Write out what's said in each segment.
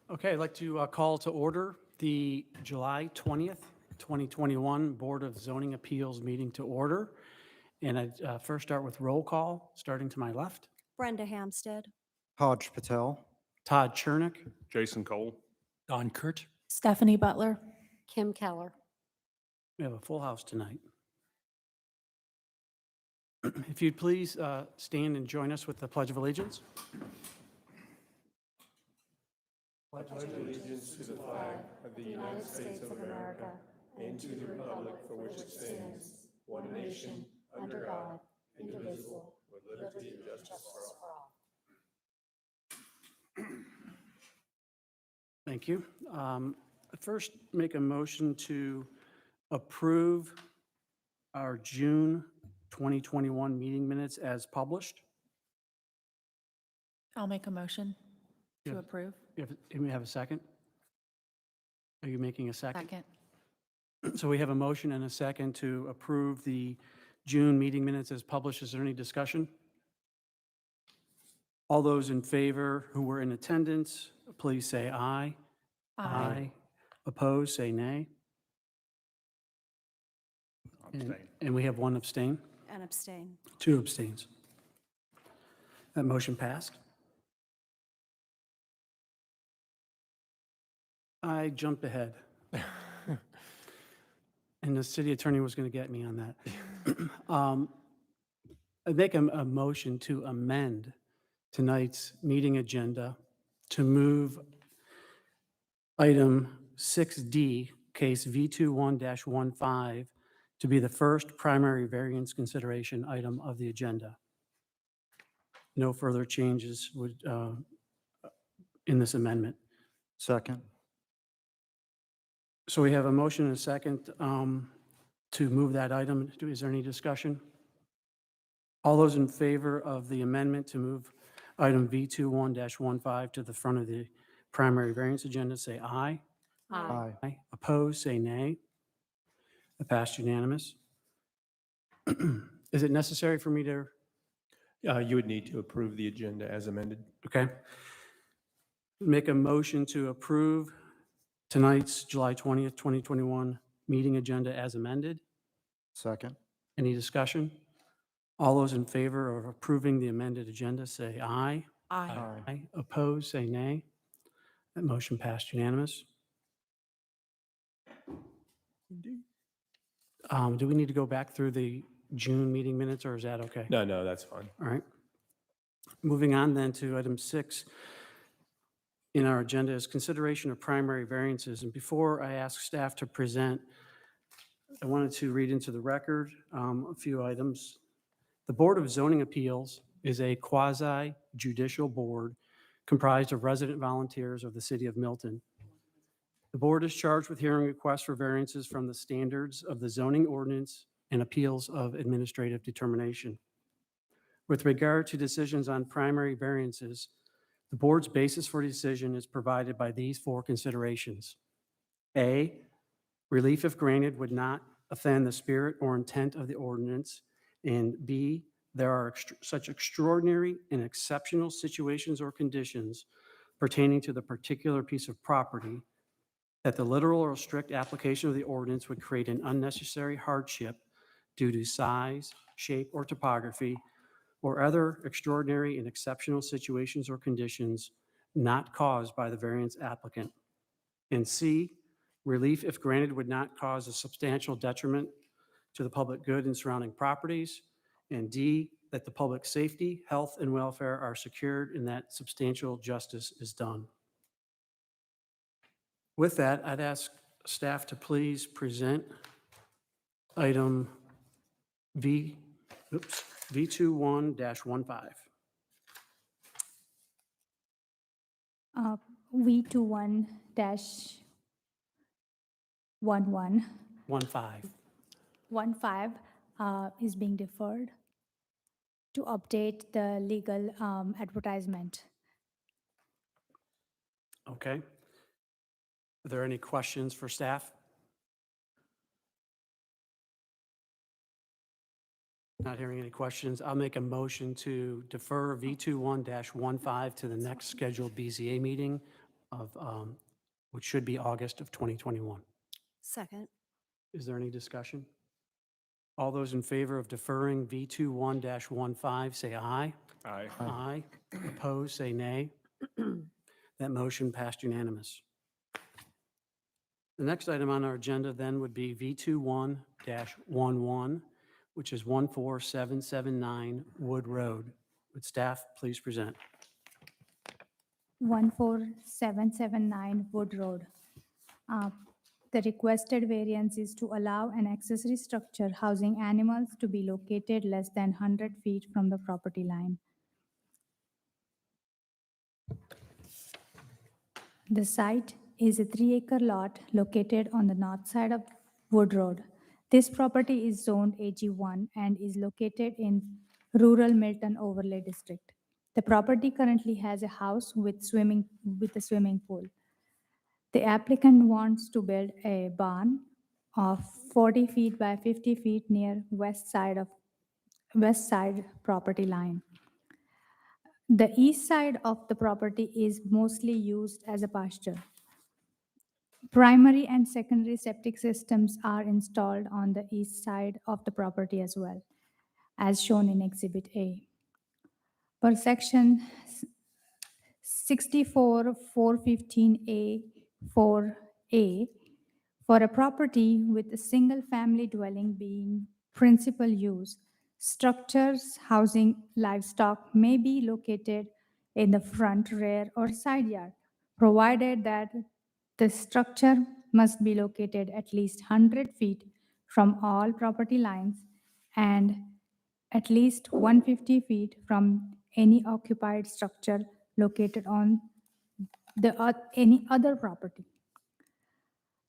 Okay, I'd like to call to order the July 20th, 2021 Board of Zoning Appeals meeting to order. And I'd first start with roll call, starting to my left. Brenda Hampstead. Hodge Patel. Todd Chernick. Jason Cole. Don Kurt. Stephanie Butler. Kim Keller. We have a full house tonight. If you'd please stand and join us with the Pledge of Allegiance. Pledge allegiance to the flag of the United States of America and to the republic for which it stands, one nation, under God, indivisible, with liberty and justice for all. Thank you. First, make a motion to approve our June 2021 meeting minutes as published. I'll make a motion to Yeah. approve. Do we have a second? Are you making a second? Second. So we have a motion and a second to approve the June meeting minutes as published. Is there any discussion? All those in favor who were in attendance, please say aye. Opposed, say nay. And we have one abstain, And abstain. 2 abstains. That motion passed. I jumped ahead. And the city attorney was going to get me on that. I'd make a motion to amend tonight's meeting agenda to move item 6D, case V21-15, to be the first primary variance consideration item of the agenda. No further changes would in this amendment. Second. So we have a motion and a second to move that item. Is there any discussion? All those in favor of the amendment to move item V21-15 to the front of the primary variance agenda, say aye. Aye. Aye. Opposed, say nay. It passed unanimous. Is it necessary for me to, You would need to approve the agenda as amended. okay? Make a motion to approve tonight's July 20th, 2021 meeting agenda as amended. Second. Any discussion? All those in favor of approving the amended agenda, say aye. Aye. Aye. Opposed, say nay. That motion passed unanimous. Do we need to go back through the June meeting minutes, or is that okay? No, that's fine. All right. Moving on then to item 6 in our agenda is consideration of primary variances. And before I ask staff to present, I wanted to read into the record a few items. The Board of Zoning Appeals is a quasi-judicial board comprised of resident volunteers of the city of Milton. The board is charged with hearing requests for variances from the standards of the zoning ordinance and appeals of administrative determination. With regard to decisions on primary variances, the board's basis for decision is provided by these 4 considerations. A, relief if granted would not offend the spirit or intent of the ordinance. And B, there are such extraordinary and exceptional situations or conditions pertaining to the particular piece of property that the literal or strict application of the ordinance would create an unnecessary hardship due to size, shape, or topography, or other extraordinary and exceptional situations or conditions not caused by the variance applicant. And C, relief if granted would not cause a substantial detriment to the public good and surrounding properties. And D, that the public safety, health, and welfare are secured and that substantial justice is done. With that, I'd ask staff to please present item V21-15. V21-11 15 is being deferred to update the legal advertisement. Okay. Are there any questions for staff? Not hearing any questions. I'll make a motion to defer V21-15 to the next scheduled BZA meeting of, which should be August of 2021. Second. Is there any discussion? All those in favor of deferring V21-15, say aye. Aye. Aye. Opposed, say nay. That motion passed unanimous. The next item on our agenda then would be V21-11, which is 14779 Wood Road. Would staff please present? 14779 Wood Road. The requested variance is to allow an accessory structure housing animals to be located less than 100 feet from the property line. The site is a 3-acre lot located on the north side of Wood Road. This property is zoned AG1 and is located in rural Milton Overlay District. The property currently has a house with a swimming pool. The applicant wants to build a barn of 40 feet by 50 feet near west side property line. The east side of the property is mostly used as a pasture. Primary and secondary septic systems are installed on the east side of the property as well, as shown in Exhibit A. Per section 64-415A 4A, for a property with a single-family dwelling being principal use, structures housing livestock may be located in the front, rear, or side yard, provided that the structure must be located at least 100 feet from all property lines and at least 150 feet from any occupied structure located on any other property.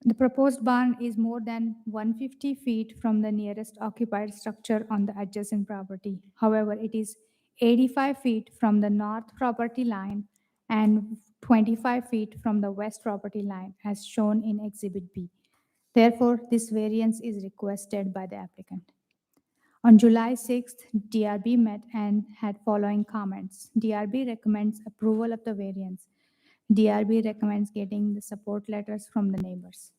The proposed barn is more than 150 feet from the nearest occupied structure on the adjacent property. However, it is 85 feet from the north property line and 25 feet from the west property line, as shown in Exhibit B. Therefore, this variance is requested by the applicant. On July 6th, DRB met and had following comments. DRB recommends approval of the variance. DRB recommends getting the support letters from the neighbors.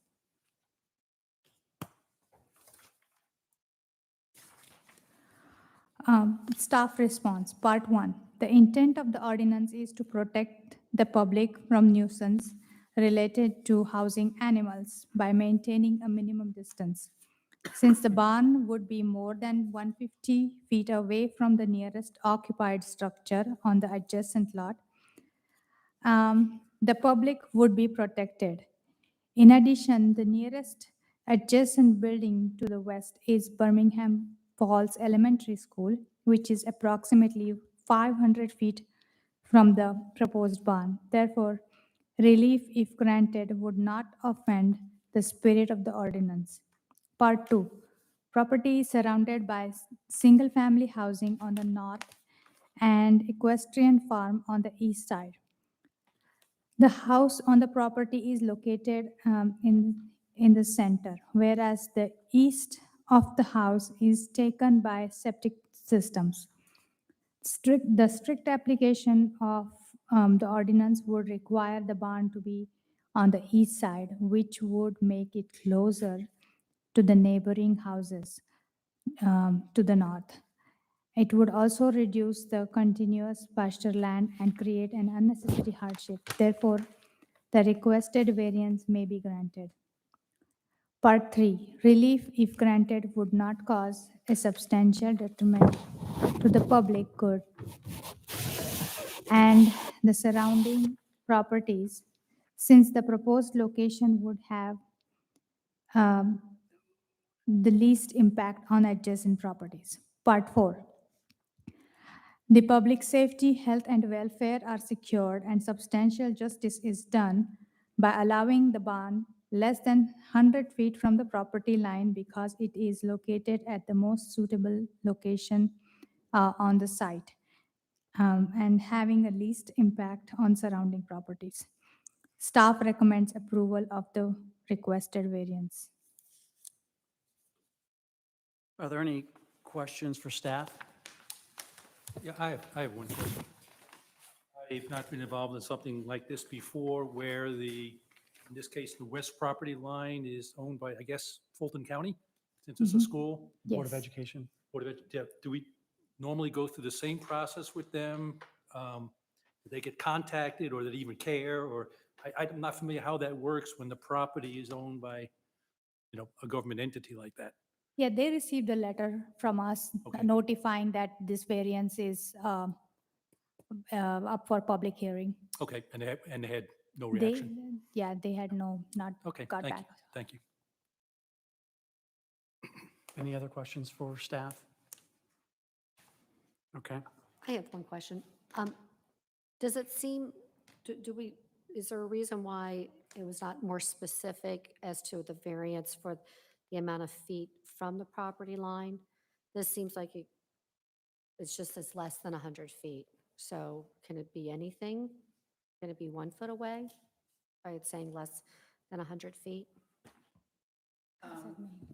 Staff response, Part 1. The intent of the ordinance is to protect the public from nuisance related to housing animals by maintaining a minimum distance. Since the barn would be more than 150 feet away from the nearest occupied structure on the adjacent lot, the public would be protected. In addition, the nearest adjacent building to the west is Birmingham Falls Elementary School, which is approximately 500 feet from the proposed barn. Therefore, relief, if granted, would not offend the spirit of the ordinance. Part 2. Property is surrounded by single-family housing on the north and equestrian farm on the east side. The house on the property is located in the center, whereas the east of the house is taken by septic systems. The strict application of the ordinance would require the barn to be on the east side, which would make it closer to the neighboring houses to the north. It would also reduce the continuous pasture land and create an unnecessary hardship. Therefore, the requested variance may be granted. Part 3. Relief, if granted, would not cause a substantial detriment to the public good and the surrounding properties, since the proposed location would have the least impact on adjacent properties. Part 4. The public safety, health, and welfare are secured, and substantial justice is done by allowing the barn less than 100 feet from the property line because it is located at the most suitable location on the site and having the least impact on surrounding properties. Staff recommends approval of the requested variance. Are there any questions for staff? Yeah, I have one question. I've not been involved in something like this before where in this case, the west property line is owned by, I guess, Fulton County, since it's a Mhm. school. Board of Yes. Education. Do we normally go through the same process with them? Do they get contacted or do they even care? Or I'm not familiar how that works when the property is owned by, a government entity like that. Yeah, they received a letter from us Okay. notifying that this variance is up for public hearing. Okay, and they had no They, reaction? yeah, they had not Okay, got thank back. you, thank you. Any other questions for staff? Okay. I have one question. Does it seem, is there a reason why it was not more specific as to the variance for the amount of feet from the property line? This seems like it's just as less than 100 feet. So can it be anything? Can it be 1 foot away by it saying less than 100 feet?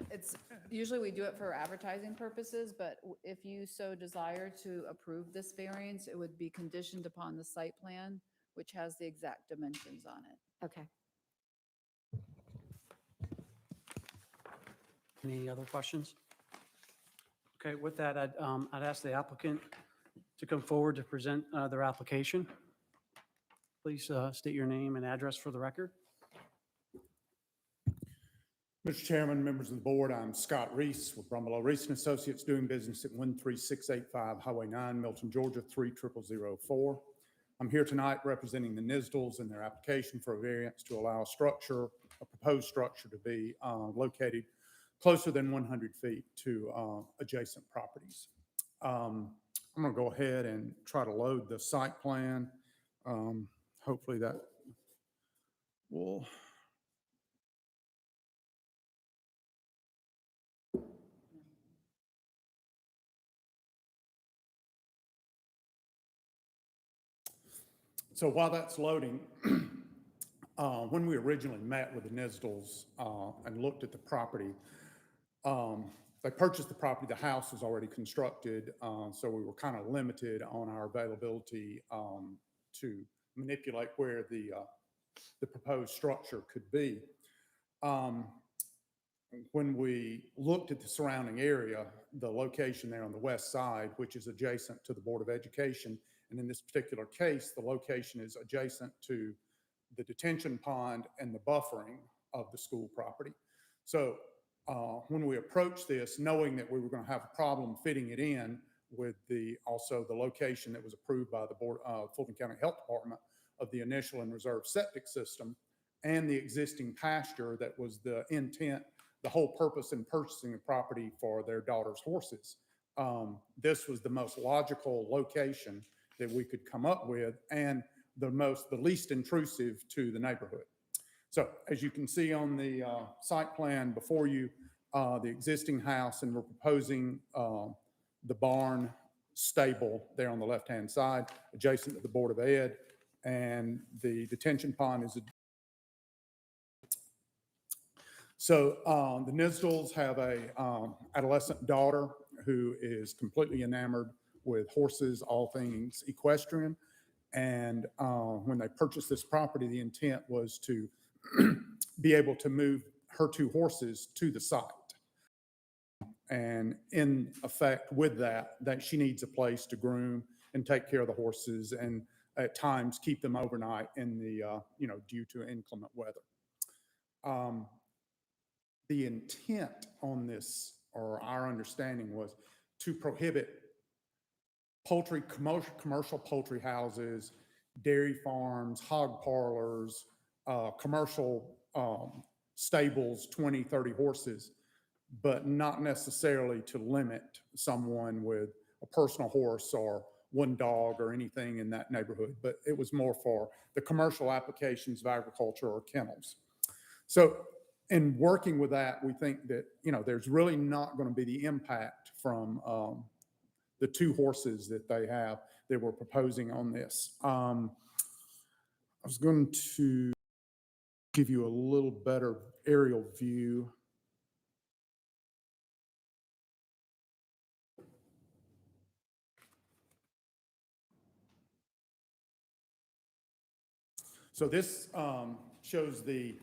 It's, usually we do it for advertising purposes, but if you so desire to approve this variance, it would be conditioned upon the site plan, which has the exact dimensions on it. Okay. Any other questions? Okay, with that, I'd ask the applicant to come forward to present their application. Please state your name and address for the record. Mr. Chairman, members of the board, I'm Scott Reese with Brumbelow Reese and Associates, doing business at 13685 Highway 9, Milton, Georgia, 30004. I'm here tonight representing the Nisdals in their application for a variance to allow a proposed structure to be located closer than 100 feet to adjacent properties. I'm going to go ahead and try to load the site plan. Hopefully that will. So while that's loading, when we originally met with the Nisdals and looked at the property, they purchased the property. The house was already constructed, so we were kind of limited on our availability to manipulate where the proposed structure could be. When we looked at the surrounding area, the location there on the west side, which is adjacent to the Board of Education, and in this particular case, the location is adjacent to the detention pond and the buffering of the school property. So when we approached this, knowing that we were going to have a problem fitting it in with also the location that was approved by the board, Fulton County Health Department, of the initial and reserve septic system and the existing pasture that was the intent, the whole purpose in purchasing the property for their daughter's horses. This was the most logical location that we could come up with and the least intrusive to the neighborhood. So as you can see on the site plan before you, the existing house, and we're proposing the barn stable there on the left-hand side, adjacent to the Board of Ed, and the detention pond is. So the Nisdals have a adolescent daughter who is completely enamored with horses, all things equestrian. And when they purchased this property, the intent was to be able to move her two horses to the site. And in effect with that she needs a place to groom and take care of the horses and at times keep them overnight in the, due to inclement weather. The intent on this, or our understanding, was to prohibit commercial poultry houses, dairy farms, hog parlors, commercial stables, 20, 30 horses, but not necessarily to limit someone with a personal horse or one dog or anything in that neighborhood, but it was more for the commercial applications of agriculture or kennels. So in working with that, we think that, there's really not going to be the impact from the two horses that they have that we're proposing on this. I was going to give you a little better aerial view. So this shows the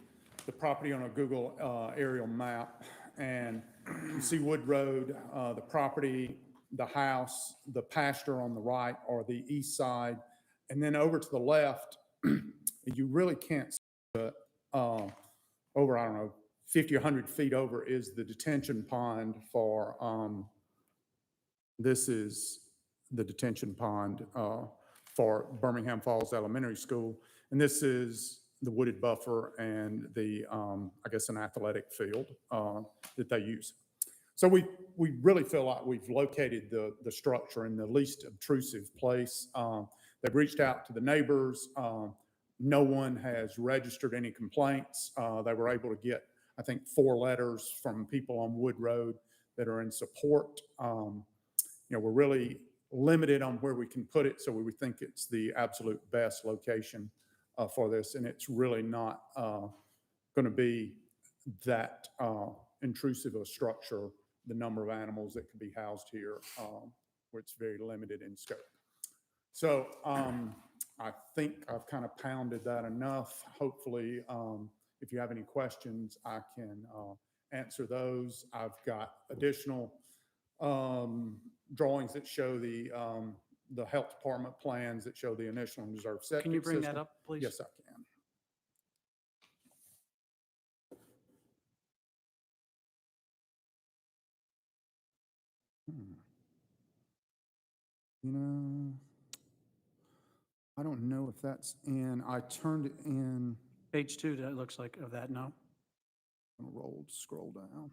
property on a Google aerial map. And you see Wood Road, the property, the house, the pasture on the right or the east side. And then over to the left, you really can't see it, over, I don't know, 50 or 100 feet over is the detention pond for, this is the detention pond for Birmingham Falls Elementary School. And this is the wooded buffer and the, I guess, an athletic field that they use. So we really feel like we've located the structure in the least obtrusive place. They've reached out to the neighbors. No one has registered any complaints. They were able to get, I think, 4 letters from people on Wood Road that are in support. We're really limited on where we can put it, so we think it's the absolute best location for this, and it's really not going to be that intrusive a structure, the number of animals that could be housed here, where it's very limited in scope. So I think I've kind of pounded that enough. Hopefully, if you have any questions, I can answer those. I've got additional drawings that show the health department plans that show the initial and reserve septic Can you bring that system. up, please? Yes, I can. I don't know if that's in. I turned it in. Page 2, that looks like of that, no? Scroll down.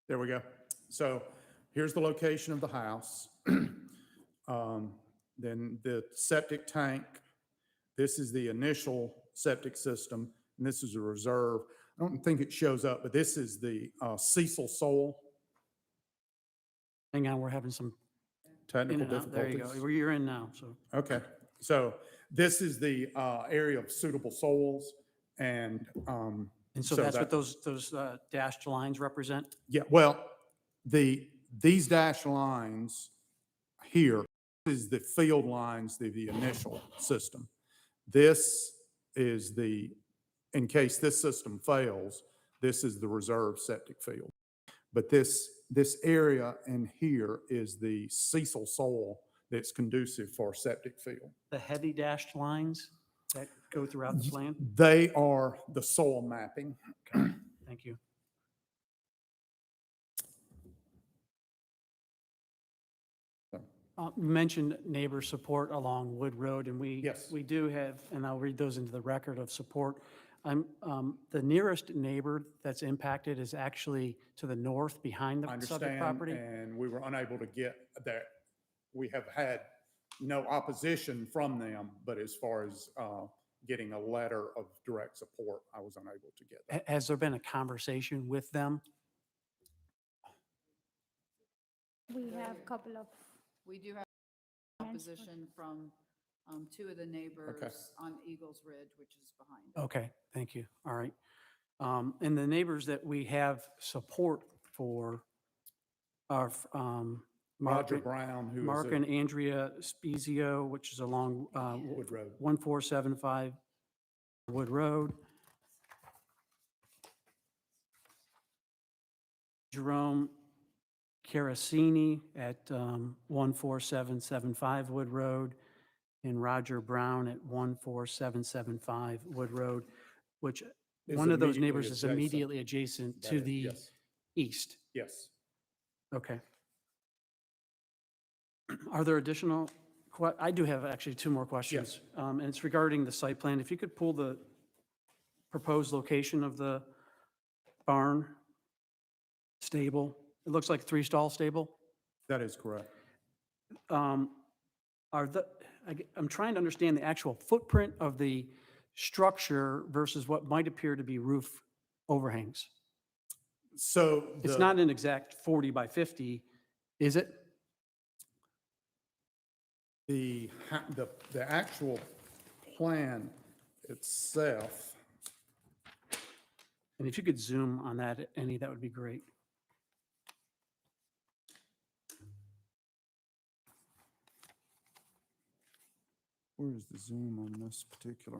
There we go. So here's the location of the house. Then the septic tank. This is the initial septic system, and this is a reserve. I don't think it shows up, but this is the Cecil soil. Hang on, we're having some in Technical and out. There you difficulties. go. You're in now, so. Okay, so this is the area of suitable soils, and And so that's what those dashed lines represent? yeah, well, these dashed lines here is the field lines, the initial system. This is in case this system fails, this is the reserve septic field. But this area in here is the Cecil soil that's conducive for septic field. The heavy dashed lines that go throughout the plan? They are the soil mapping. Okay, thank you. You mentioned neighbor support along Wood Road, and Yes. we do have, and I'll read those into the record of support. The nearest neighbor that's impacted is actually to the north behind I the subject understand, property. and we were unable to get that. We have had no opposition from them, but as far as getting a letter of direct support, I was unable to get that. Has there been a conversation with them? We have a couple of We do have opposition from 2 of the neighbors on Eagles Ridge, which is behind us. Okay, thank you. All right. And the neighbors that we have support for are Roger Brown, who Mark is and Andrea Spezio, which is along Wood Road. 1475 Wood Road. Jerome Carasini at 14775 Wood Road, and Roger Brown at 14775 Wood Road, which Is one of those neighbors is immediately immediately adjacent to the Yes, east. yes. Okay. Are there additional, I do have actually 2 more questions. And it's regarding the site plan. If you could pull the proposed location of the barn stable. It looks like 3-stall stable. That is correct. I'm trying to understand the actual footprint of the structure versus what might appear to be roof overhangs. So It's not an exact 40 by 50, is it? the actual plan itself, And if you could zoom on that, Annie, that would be great. Where is the zoom on this particular?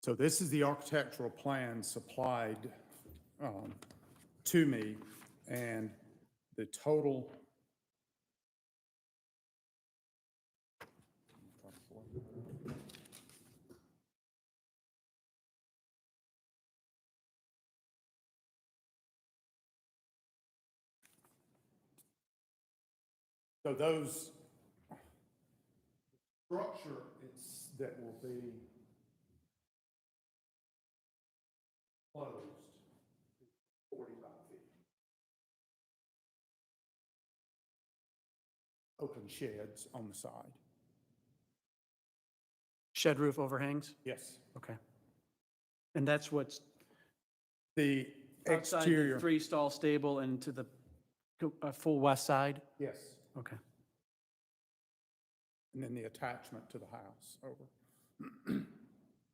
So this is the architectural plan supplied to me, and the total. So those structure it's that will be closed, 45 feet. Open sheds on the side. Shed roof overhangs? Yes. Okay. And that's what's The outside the exterior, three-stall stable and to the full west side? yes, Okay. and then the attachment to the house over.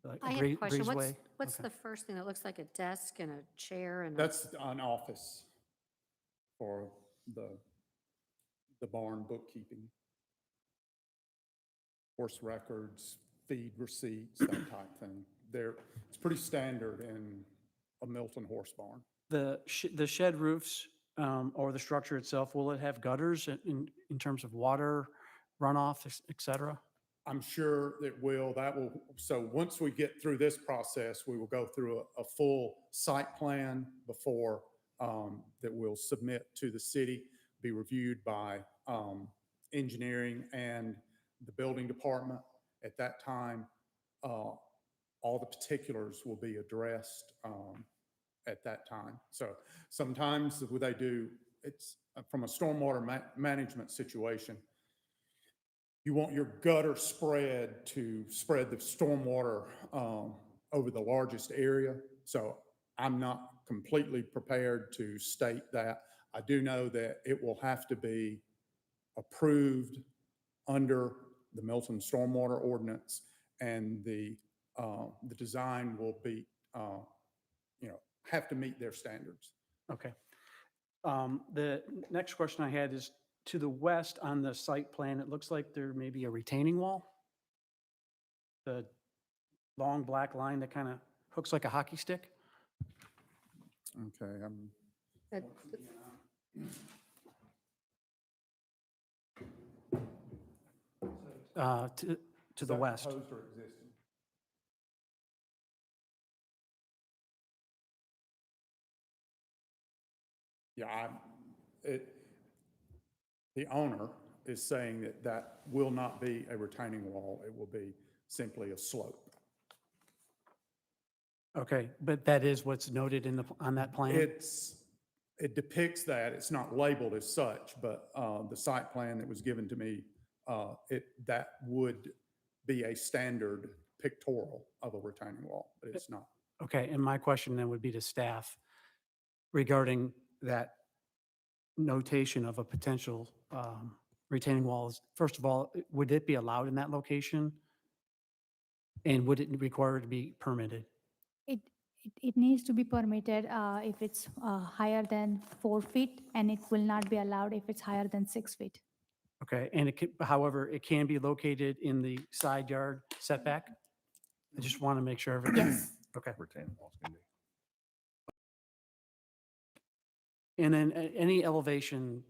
Like I have a question. breezeway? What's Okay. the first thing that looks like a desk and a chair and a? That's an office for the barn bookkeeping. Horse records, feed receipts, that type thing. It's pretty standard in a Milton horse barn. The shed roofs, or the structure itself, will it have gutters in terms of water runoff, et cetera? I'm sure that so once we get through this process, we will go through a full site plan before, that we'll submit to the city, be reviewed by, engineering and the building department. At that time, all the particulars will be addressed, at that time. So sometimes what they do, it's from a stormwater management situation, you want your gutter spread to spread the stormwater over the largest area. So I'm not completely prepared to state that. I do know that it will have to be approved under the Milton Stormwater Ordinance, and the design will be, have to meet their standards. Okay. The next question I had is, to the west on the site plan, it looks like there may be a retaining wall. The long black line that kind of hooks like a hockey stick. Okay, that- To Is the that west. proposed or existing? Yeah, the owner is saying that that will not be a retaining wall. It will be simply a slope. Okay, but that is what's noted on that plan? It depicts that. It's not labeled as such, but the site plan that was given to me, that would be a standard pictorial of a retaining wall, but it's not. Okay, and my question then would be to staff regarding that notation of a potential retaining walls. First of all, would it be allowed in that location? And would it require to be permitted? It needs to be permitted if it's higher than 4 feet, and it will not be allowed if it's higher than 6 feet. Okay, and however, it can be located in the side yard setback? I just want to make sure everything. Yes. Okay. Retaining walls can be. And then any elevation,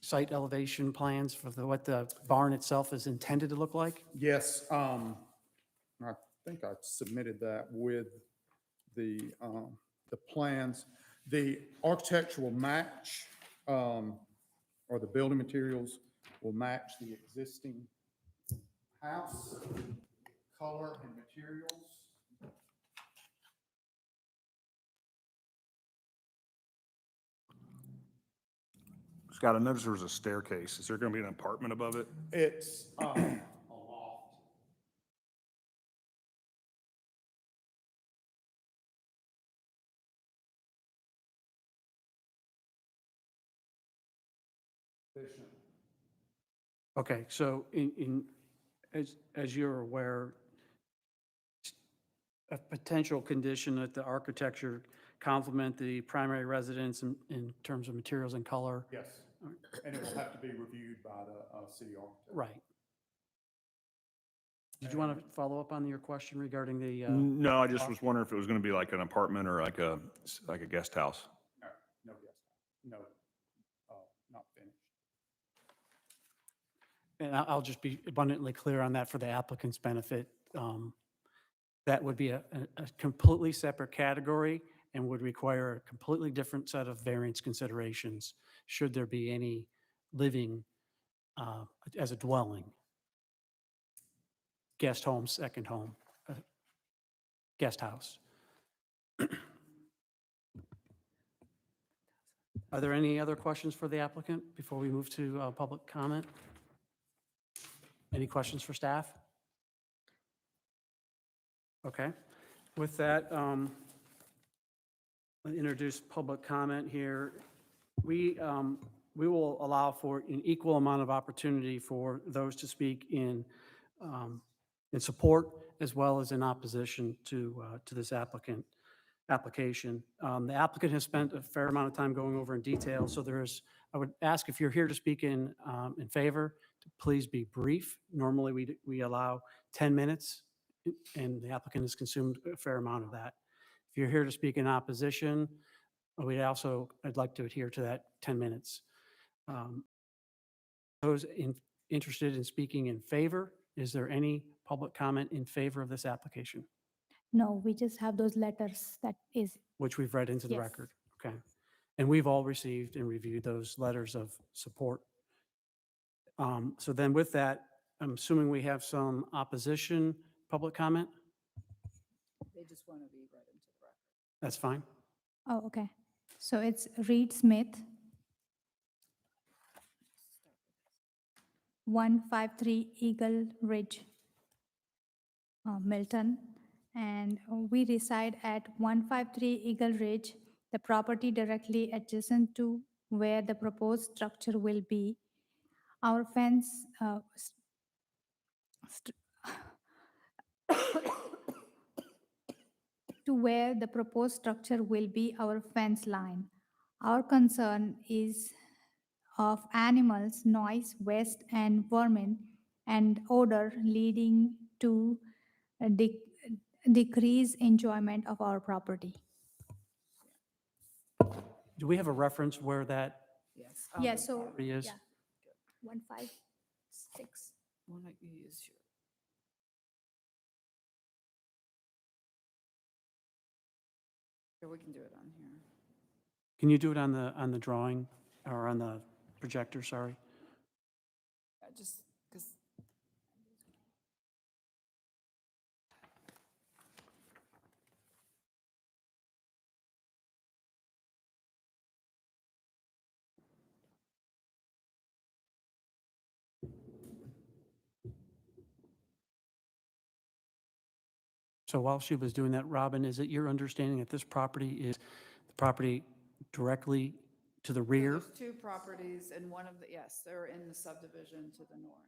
site elevation plans for what the barn itself is intended to look like? Yes, I think I submitted that with the plans. The architectural match, or the building materials will match the existing house, color and materials. Scott, I noticed there was a staircase. Is there going to be an apartment above it? It's a loft. Efficient. Okay, so as you're aware, a potential condition that the architecture complement the primary residence in terms of materials and color. Yes, and it will have to be reviewed by the city architect. Right. Did you want to follow up on your question regarding the, No, I just was wondering if it was going to be like an apartment or like a guest house. No, yes, no, not finished. and I'll just be abundantly clear on that for the applicant's benefit. That would be a completely separate category and would require a completely different set of variance considerations should there be any living as a dwelling. Guest home, second home, guest house. Are there any other questions for the applicant before we move to public comment? Any questions for staff? Okay. With that, I'll introduce public comment here. We will allow for an equal amount of opportunity for those to speak in support as well as in opposition to this application. The applicant has spent a fair amount of time going over in detail, so I would ask if you're here to speak in favor, to please be brief. Normally, we allow 10 minutes, and the applicant has consumed a fair amount of that. If you're here to speak in opposition, I'd like to adhere to that 10 minutes. Those interested in speaking in favor, is there any public comment in favor of this application? No, we just have those letters that is, Which we've read into the Yes. record. Okay. And we've all received and reviewed those letters of support. So then with that, I'm assuming we have some opposition, public comment? They just want to be read into the record. That's fine. oh, okay. So it's Reed Smith, 153 Eagle Ridge, Milton. And we reside at 153 Eagle Ridge, the property directly adjacent to where the proposed structure will be. Our fence, to where the proposed structure will be our fence line. Our concern is of animals, noise, waste, and vermin, and odor leading to a decreased enjoyment of our property. Do we have a reference where that Yes. Yeah, so, property is? yeah. 156. Why don't you use your, here, we can do it on here. Can you do it on the drawing or on the projector, sorry? Just because. So while she was doing that, Robin, is it your understanding that this property is the property directly to the rear? There's two properties and one of the, yes, they're in the subdivision to the north.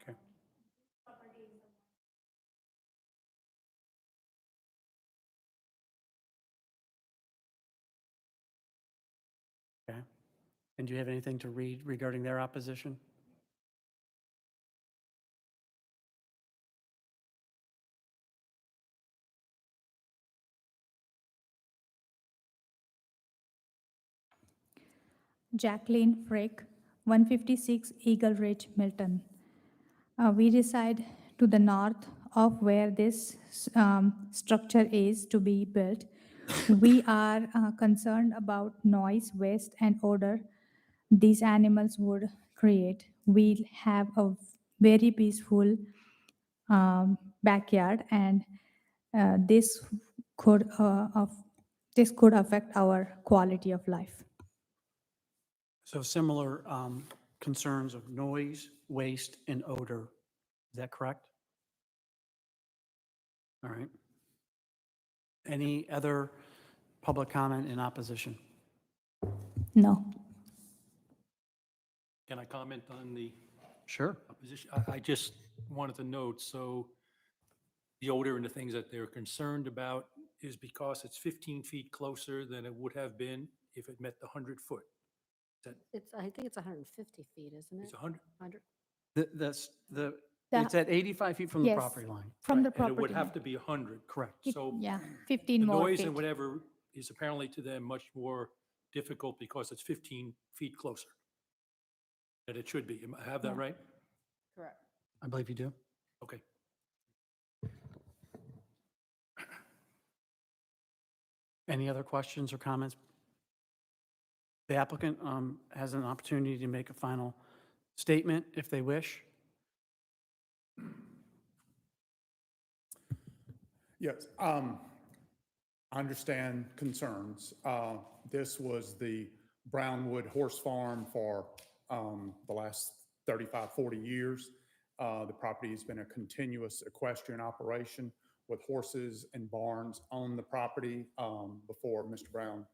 Okay. Okay. And do you have anything to read regarding their opposition? Jacqueline Frick, 156 Eagle Ridge, Milton. We reside to the north of where this structure is to be built. We are concerned about noise, waste, and odor these animals would create. We have a very peaceful backyard, and this could affect our quality of life. So similar concerns of noise, waste, and odor. Is that correct? All right. Any other public comment in opposition? No. Can I comment on the Sure. opposition? I just wanted to note, so the odor and the things that they're concerned about is because it's 15 feet closer than it would have been if it met the 100-foot. I think it's 150 feet, isn't it? It's 100. 100. It's at 85 feet from the Yes. property line. From the And it would property. have line. to be 100. Correct. So Yeah, the 15 more noise feet. and whatever is apparently to them much more difficult because it's 15 feet closer than it should be. I have that Yeah. right? Correct. I believe you do. Okay. Any other questions or comments? The applicant has an opportunity to make a final statement if they wish. Yes, I understand concerns. This was the Brownwood Horse Farm for the last 35, 40 years. The property has been a continuous equestrian operation with horses and barns on the property before Mr. Brown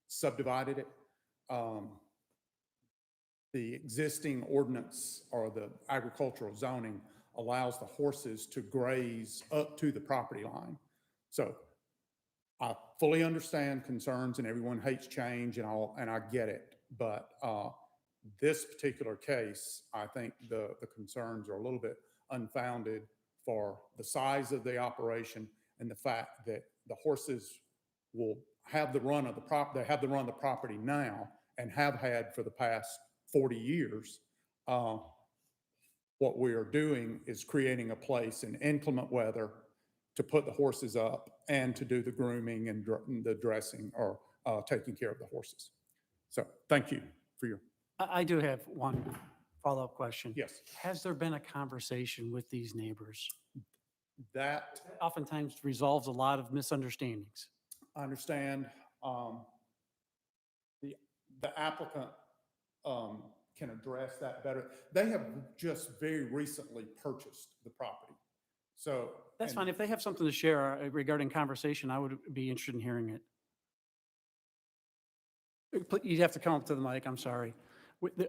subdivided it. The existing ordinance or the agricultural zoning allows the horses to graze up to the property line. So I fully understand concerns and everyone hates change and all, and I get it. But this particular case, I think the concerns are a little bit unfounded for the size of the operation and the fact that the horses will have the run of the they have the run of the property now and have had for the past 40 years. What we are doing is creating a place in inclement weather to put the horses up and to do the grooming and the dressing or taking care of the horses. So thank you for your, I do have one follow-up question. yes, Has there been a conversation with these neighbors? that Oftentimes resolves a lot of misunderstandings. I understand. The applicant can address that better. They have just very recently purchased the property. So. That's and- fine. If they have something to share regarding conversation, I would be interested in hearing it. You'd have to come up to the mic, I'm sorry.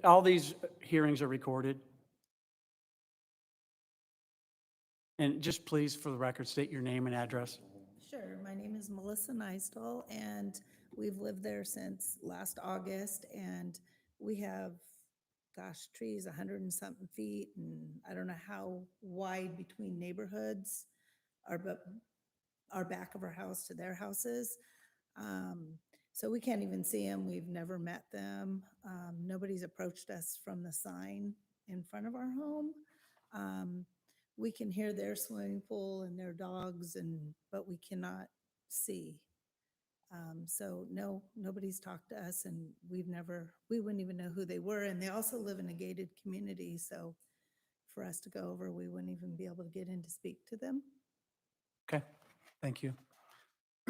All these hearings are recorded. And just please, for the record, state your name and address. Sure. My name is Melissa Neistel, and we've lived there since last August, and we have, gosh, trees 100 and something feet, and I don't know how wide between neighborhoods are, but our back of our house to their houses. So we can't even see them. We've never met them. Nobody's approached us from the sign in front of our home. We can hear their swimming pool and their dogs, but we cannot see. So no, nobody's talked to us, and we wouldn't even know who they were. And they also live in a gated community, so for us to go over, we wouldn't even be able to get in to speak to them. Okay, thank you.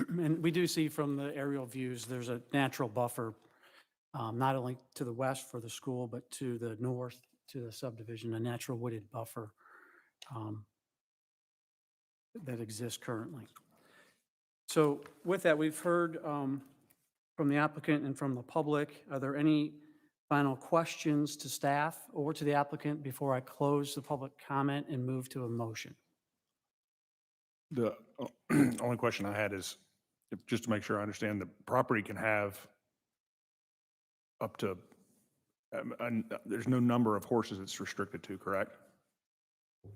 And we do see from the aerial views, there's a natural buffer, not only to the west for the school, but to the north, to the subdivision, a natural wooded buffer that exists currently. So with that, we've heard from the applicant and from the public. Are there any final questions to staff or to the applicant before I close the public comment and move to a motion? The only question I had is, just to make sure I understand, the property can have up to, there's no number of horses it's restricted to, correct?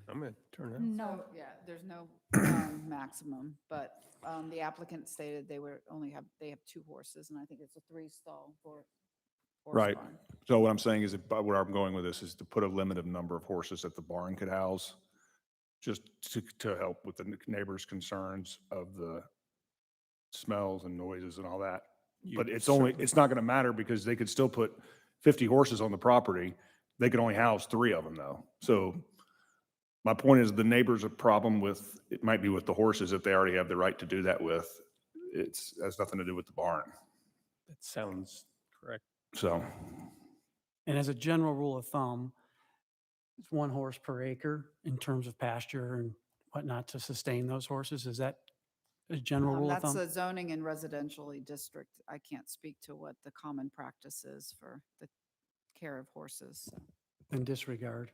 I'm gonna turn that. No. So, yeah, there's no maximum, but the applicant stated they have 2 horses, and I think it's a 3-stall for horse Right. barn. So what I'm saying is, where I'm going with this is to put a limited number of horses that the barn could house, just to help with the neighbors' concerns of the smells and noises and all that. But it's not going to matter because they could still put 50 horses on the property. They could only house 3 of them though. So my point is the neighbors' a problem with, it might be with the horses if they already have the right to do that with. It has nothing to do with the barn. That sounds correct. So, And as a general rule of thumb, it's 1 horse per acre in terms of pasture and whatnot to sustain those horses. Is that a general rule of That's thumb? a zoning and residentially district. I can't speak to what the common practice is for the care of horses. So. In disregard.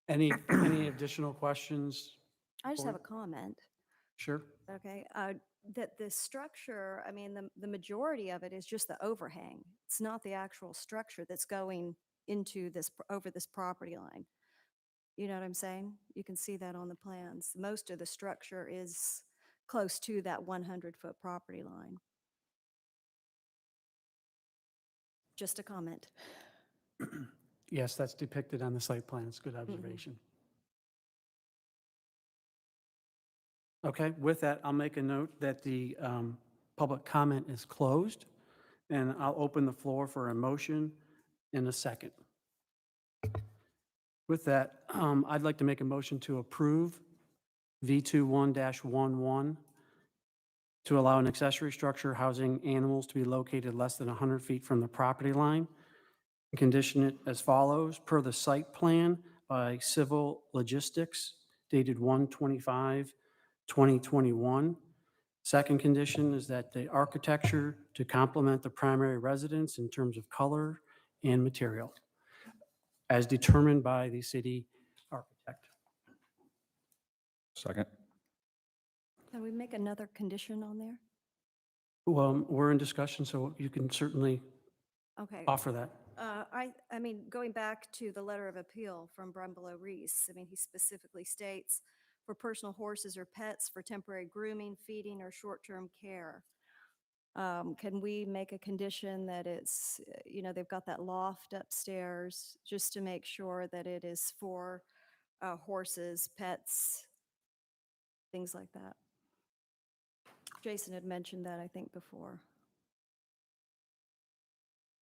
Any additional questions? I just have a Board? comment, Sure. okay? That the structure, I mean, the majority of it is just the overhang. It's not the actual structure that's going into this, over this property line. You know what I'm saying? You can see that on the plans. Most of the structure is close to that 100-foot property line. Just a comment. Yes, that's depicted on the site plan. It's a good observation. Okay, with that, I'll make a note that the public comment is closed, and I'll open the floor for a motion in a second. With that, I'd like to make a motion to approve V21-11 to allow an accessory structure housing animals to be located less than 100 feet from the property line. Condition it as follows, per the site plan by Civil Logistics dated 1/25/2021. Second condition is that the architecture to complement the primary residence in terms of color and material, as determined by the city architect. Second. Can we make another condition on there? Well, we're in discussion, so you can certainly Okay. offer that. I mean, going back to the letter of appeal from Brumbelow Reese, I mean, he specifically states, for personal horses or pets for temporary grooming, feeding, or short-term care. Can we make a condition that it's, you know, they've got that loft upstairs, just to make sure that it is for horses, pets, things like that? Jason had mentioned that, I think, before.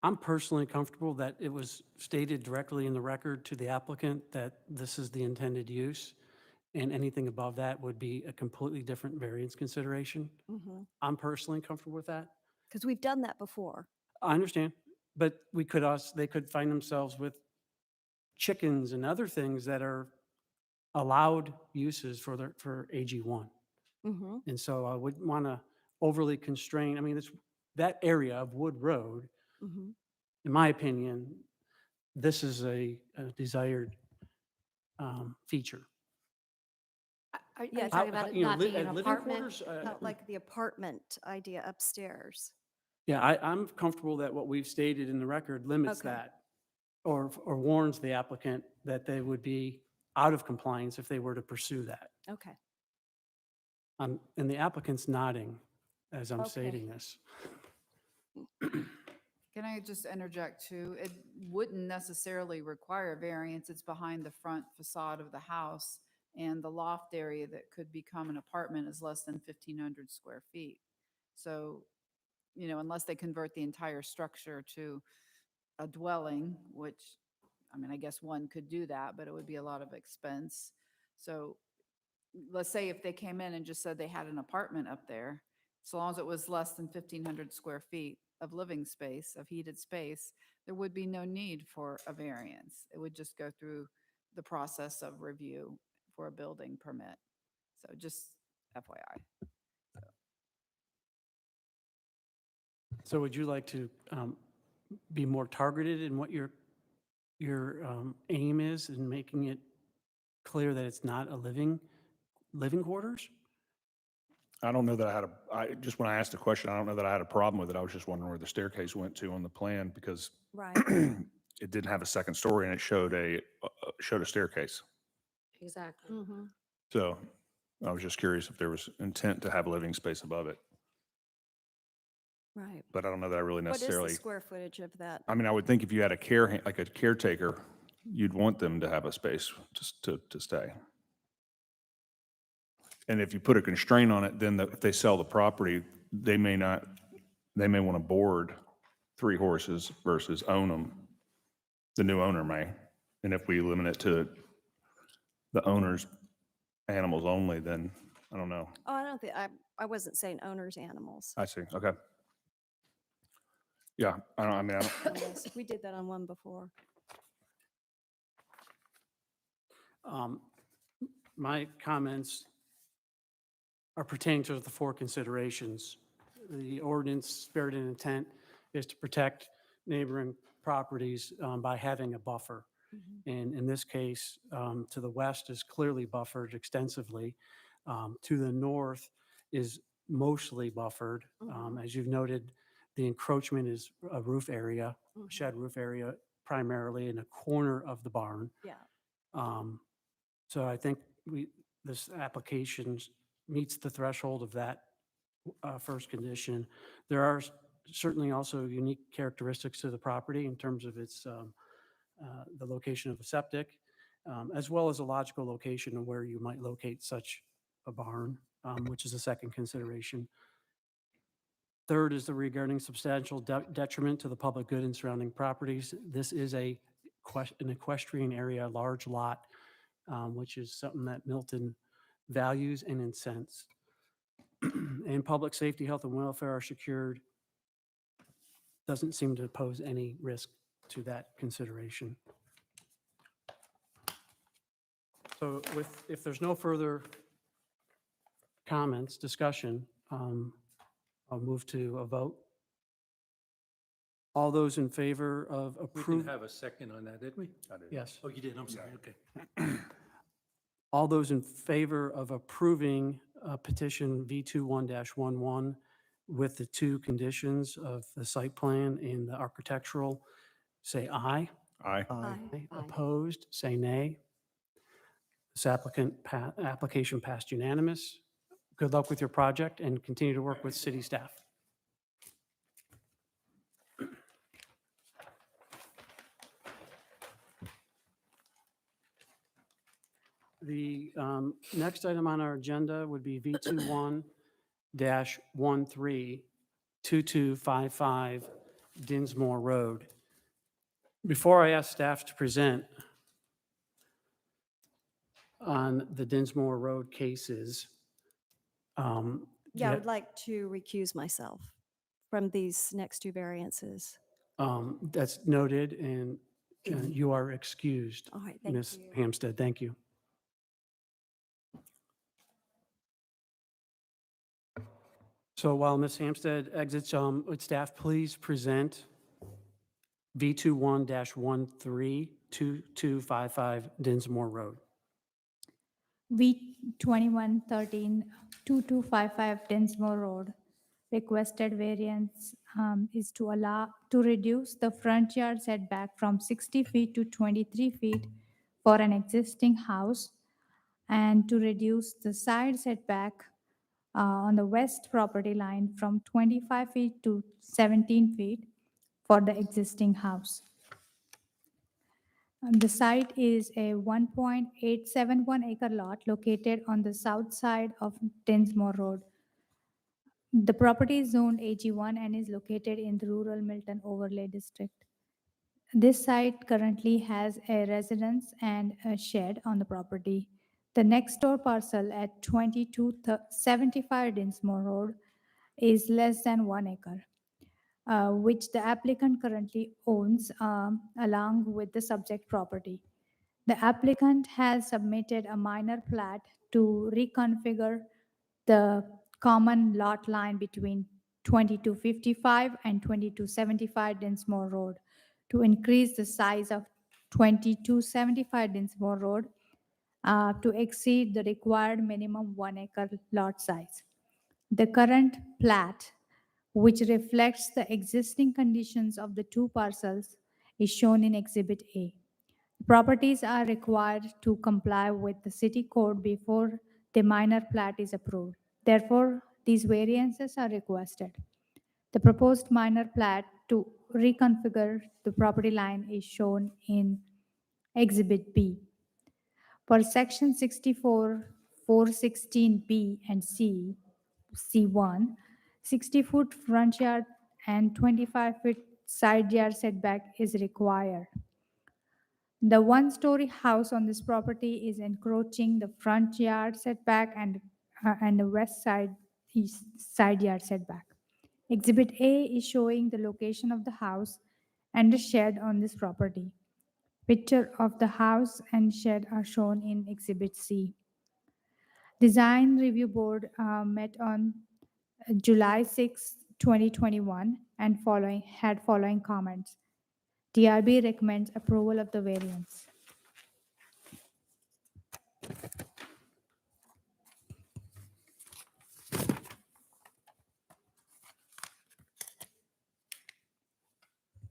I'm personally comfortable that it was stated directly in the record to the applicant that this is the intended use, and anything above that would be a completely different variance consideration. I'm personally comfortable with that. Because we've done that before. I understand, but we could also, they could find themselves with chickens and other things that are allowed uses for their, for AG1. Mm-hmm. And so I wouldn't want to overly constrain, I mean, it's, that area of Wood Road, Mm-hmm. in my opinion, this is a desired feature. Are you Yeah, talking about it You know, not being an living apartment? quarters, Not like the apartment idea upstairs. Yeah, I'm comfortable that what we've stated in the record limits Okay. that, or warns the applicant that they would be out of compliance if they were to pursue that. Okay. And the applicant's nodding as I'm Okay. stating this. Can I just interject too? It wouldn't necessarily require a variance. It's behind the front facade of the house, and the loft area that could become an apartment is less than 1,500 square feet. So, you know, unless they convert the entire structure to a dwelling, which, I mean, I guess one could do that, but it would be a lot of expense. So let's say if they came in and just said they had an apartment up there, so long as it was less than 1,500 square feet of living space, of heated space, there would be no need for a variance. It would just go through the process of review for a building permit. So just FYI. So would you like to be more targeted in what your aim is in making it clear that it's not a living quarters? I don't know that just when I asked the question, I don't know that I had a problem with it. I was just wondering where the staircase went to on the plan because Right. it didn't have a second story and it showed a staircase. Exactly. Mm-hmm. So I was just curious if there was intent to have living space above it, Right. but I don't know that I really What is the necessarily. square footage of that? I mean, I would think if you had like a caretaker, you'd want them to have a space just to stay. And if you put a constraint on it, then if they sell the property, they may want to board 3 horses versus own them. The new owner may. And if we limit it to the owner's animals only, then I don't know. Oh, I don't think, I wasn't saying owners' animals. I see. Okay. Yeah, I mean, Yes, we did that on one before. My comments are pertaining to the four considerations. The ordinance spirit and intent is to protect neighboring properties by having a buffer. And in this case, to the west is clearly buffered extensively. To the north is mostly buffered. As you've noted, the encroachment is a roof area, shed roof area, primarily in a corner of the barn. Yeah. So I think this application meets the threshold of that first condition. There are certainly also unique characteristics to the property in terms of its, the location of the septic, as well as a logical location of where you might locate such a barn, which is a second consideration. Third is the regarding substantial detriment to the public good in surrounding properties. This is an equestrian area, large lot, which is something that Milton values and incents. And public safety, health, and welfare are secured. Doesn't seem to pose any risk to that consideration. So if there's no further comments, discussion, I'll move to a vote. All those in favor of We didn't approve, have a second on that, did we? yes. Oh, you did, I'm sorry, okay. All those in favor of approving petition V21-11 with the two conditions of the site plan and the architectural, say aye. Aye. Aye. Opposed, say nay. This application passed unanimous. Good luck with your project and continue to work with city staff. The next item on our agenda would be V21-132255 Dinsmore Road. Before I ask staff to present on the Dinsmore Road cases, Yeah, I would like to recuse myself from these next two variances. that's noted, and you are excused, All right, thank Ms. you. Hampstead. Thank you. So while Ms. Hampstead exits, would staff please present V21-132255 Dinsmore Road? V2113-2255 Dinsmore Road. Requested variance is to reduce the front yard setback from 60 feet to 23 feet for an existing house, and to reduce the side setback on the west property line from 25 feet to 17 feet for the existing house. The site is a 1.871 acre lot located on the south side of Dinsmore Road. The property is zoned AG1 and is located in the rural Milton overlay district. This site currently has a residence and a shed on the property. The next door parcel at 2275 Dinsmore Road is less than 1 acre, which the applicant currently owns along with the subject property. The applicant has submitted a minor plat to reconfigure the common lot line between 2255 and 2275 Dinsmore Road to increase the size of 2275 Dinsmore Road to exceed the required minimum 1 acre lot size. The current plat, which reflects the existing conditions of the two parcels, is shown in Exhibit A. Properties are required to comply with the city code before the minor plat is approved. Therefore, these variances are requested. The proposed minor plat to reconfigure the property line is shown in Exhibit B. For Section 64, 416B and C1, 60-foot front yard and 25-foot side yard setback is required. The one-story house on this property is encroaching the front yard setback and the west side side yard setback. Exhibit A is showing the location of the house and the shed on this property. Picture of the house and shed are shown in Exhibit C. Design Review Board met on July 6, 2021 and had following comments. DRB recommends approval of the variance.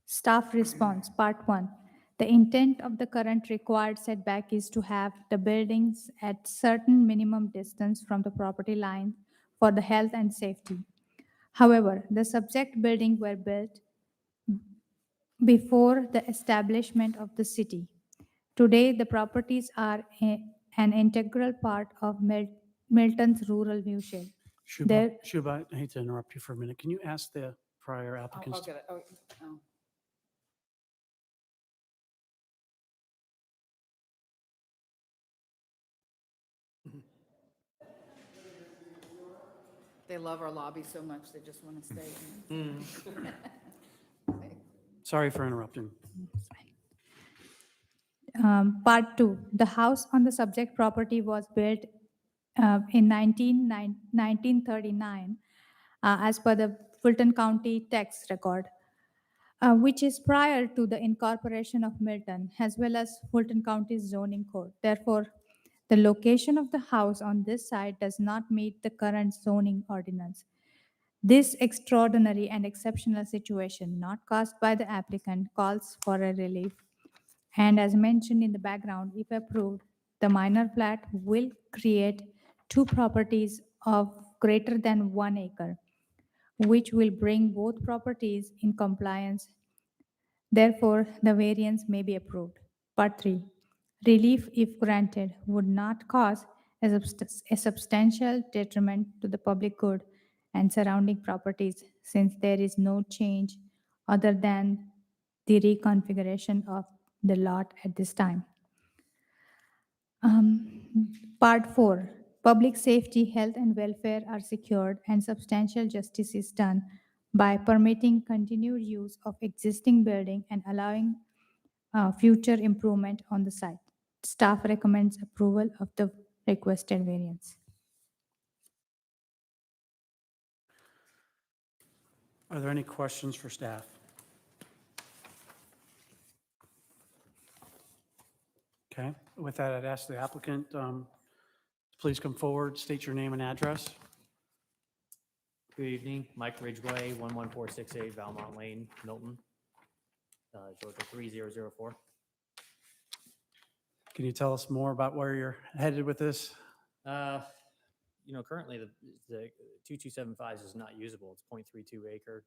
Staff response, Part 1. The intent of the current required setback is to have the buildings at certain minimum distance from the property line for the health and safety. However, the subject buildings were built before the establishment of the city. Today, the properties are an integral part of Milton's rural viewshed. There- Shuba, I hate to interrupt you for a minute. Can you ask the prior I'll applicants? get it. Oh. They love our lobby so much, they just want to stay in. Sorry for interrupting. Part 2. The house on the subject property was built in 1939 as per the Fulton County tax record, which is prior to the incorporation of Milton, as well as Fulton County's zoning code. Therefore, the location of the house on this site does not meet the current zoning ordinance. This extraordinary and exceptional situation, not caused by the applicant, calls for a relief. And as mentioned in the background, if approved, the minor plat will create two properties of greater than 1 acre, which will bring both properties in compliance. Therefore, the variance may be approved. Part 3. Relief, if granted, would not cause a substantial detriment to the public good and surrounding properties, since there is no change other than the reconfiguration of the lot at this time. Part 4. Public safety, health, and welfare are secured, and substantial justice is done by permitting continued use of existing building and allowing future improvement on the site. Staff recommends approval of the requested variance. Are there any questions for staff? Okay, with that, I'd ask the applicant, please come forward, state your name and address. Good evening, Mike Ridgway, 11468 Valmont Lane, Milton, Georgia 3004. Can you tell us more about where you're headed with this? Currently the 2275 is not usable. It's 0.32 acre.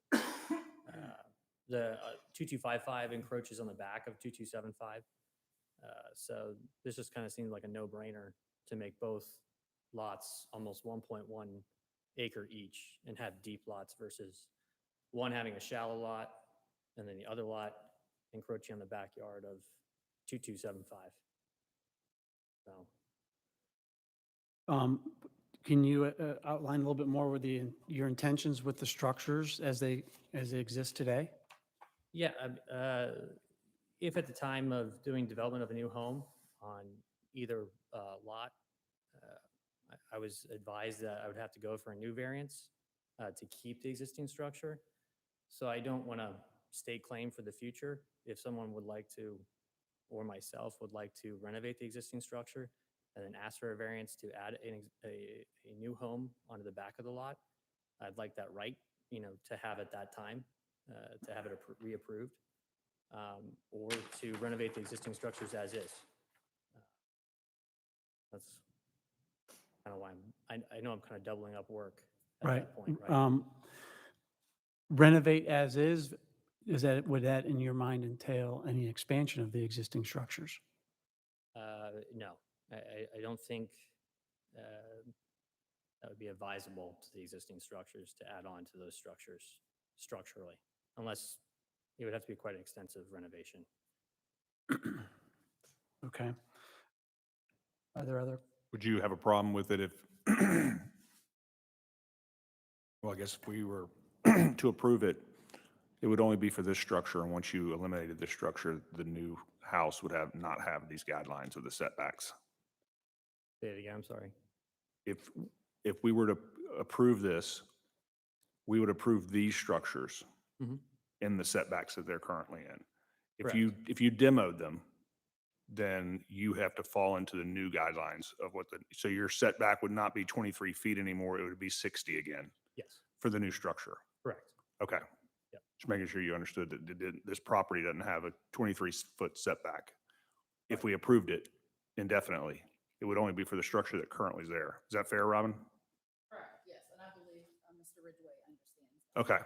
The 2255 encroaches on the back of 2275. So this just kind of seemed like a no-brainer to make both lots almost 1.1 acre each and have deep lots versus one having a shallow lot and then the other lot encroaching on the backyard of 2275. So Can you outline a little bit more with your intentions with the structures as they exist today? yeah, if at the time of doing development of a new home on either lot, I was advised that I would have to go for a new variance to keep the existing structure. So I don't want to stake claim for the future. If someone would like to, or myself would like to renovate the existing structure and then ask for a variance to add a new home onto the back of the lot, I'd like that right, to have at that time, to have it reapproved, or to renovate the existing structures as is. That's kind of why I know I'm kind of doubling up work at Right. that point, right? Renovate as is, would that in your mind entail any expansion of the existing structures? No, I don't think that would be advisable to the existing structures to add on to those structures structurally, unless it would have to be quite an extensive renovation. Okay. Are there other? Would you have a problem with it if, well, I guess if we were to approve it, it would only be for this structure, and once you eliminated this structure, the new house would not have these guidelines of the setbacks. Say it again, I'm sorry. if, if we were to approve this, we would approve these structures Mhm. in the setbacks that they're currently in. If Correct. if you demoed them, then you have to fall into the new guidelines of what so your setback would not be 23 feet anymore, it would be 60 again Yes, for the new structure. correct. Okay. Yep. Just making sure you understood that this property doesn't have a 23-foot setback. If we approved it indefinitely, it would only be for the structure that currently is there. Is that fair, Robin? Correct, yes, and I believe Mr. Ridgway understands. Okay.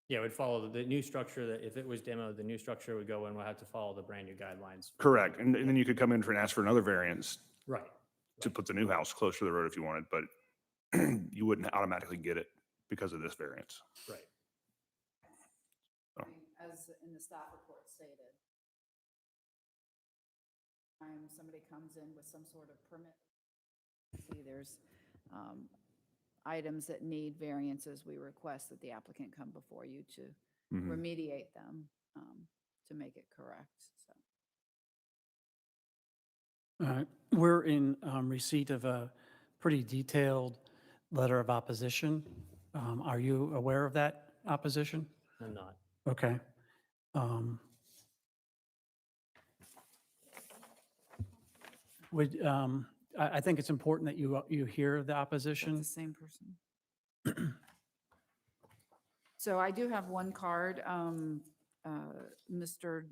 Yeah, it would follow the new structure that if it was demoed, the new structure would go in, we'll have to follow the brand new guidelines. Correct. And then you could come in and ask for another variance Right, to put the new house closer to the road if you wanted, but you wouldn't automatically get it because of this variance. right. As in the staff report stated. Somebody comes in with some sort of permit. See, there's items that need variances. We request that the applicant come before you to Mhm. remediate them to make it correct, so. We're in receipt of a pretty detailed letter of opposition. Are you aware of that opposition? I'm not. Okay. I think it's important that you hear the That's opposition. the same person. So I do have one card, Mr.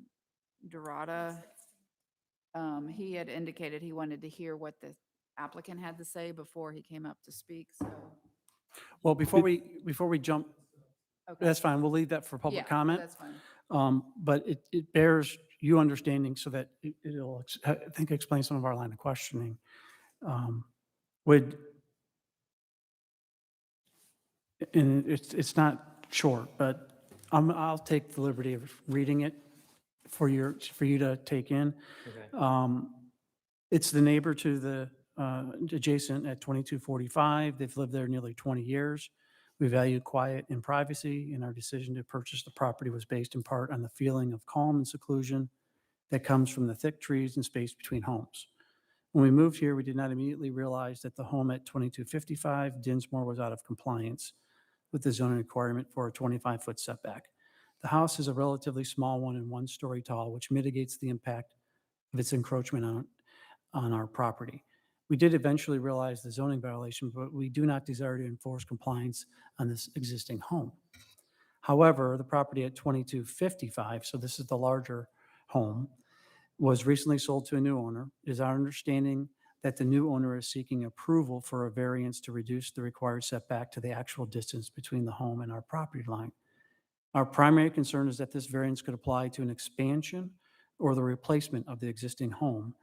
Dorada. He had indicated he wanted to hear what the applicant had to say before he came up to speak, so. Well, before we jump, Okay. that's fine. We'll leave that for public Yeah, comment. that's fine. But it bears you understanding so that it'll, I think, explain some of our line of questioning. And it's not short, but I'll take the liberty of reading it for you to take in. Okay. It's the neighbor to the adjacent at 2245. They've lived there nearly 20 years. We value quiet and privacy, and our decision to purchase the property was based in part on the feeling of calm and seclusion that comes from the thick trees and space between homes. When we moved here, we did not immediately realize that the home at 2255 Dinsmore was out of compliance with the zoning requirement for a 25-foot setback. The house is a relatively small one and 1 story tall, which mitigates the impact of its encroachment on our property. We did eventually realize the zoning violation, but we do not desire to enforce compliance on this existing home. However, the property at 2255, so this is the larger home, was recently sold to a new owner. It is our understanding that the new owner is seeking approval for a variance to reduce the required setback to the actual distance between the home and our property line. Our primary concern is that this variance could apply to an expansion or the replacement of the existing home.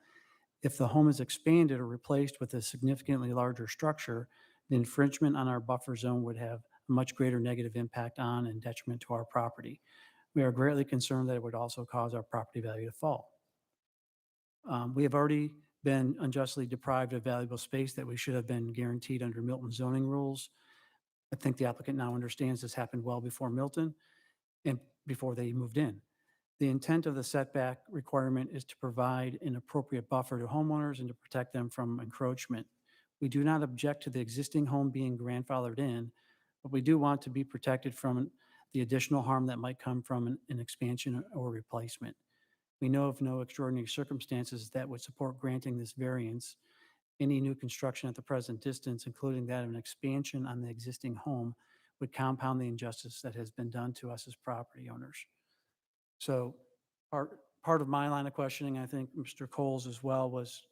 If the home is expanded or replaced with a significantly larger structure, the infringement on our buffer zone would have a much greater negative impact on and detriment to our property. We are greatly concerned that it would also cause our property value to fall. We have already been unjustly deprived of valuable space that we should have been guaranteed under Milton zoning rules. I think the applicant now understands this happened well before Milton and before they moved in. The intent of the setback requirement is to provide an appropriate buffer to homeowners and to protect them from encroachment. We do not object to the existing home being grandfathered in, but we do want to be protected from the additional harm that might come from an expansion or replacement. We know of no extraordinary circumstances that would support granting this variance. Any new construction at the present distance, including that of an expansion on the existing home, would compound the injustice that has been done to us as property owners. So part of my line of questioning, I think Mr. Coles as well, was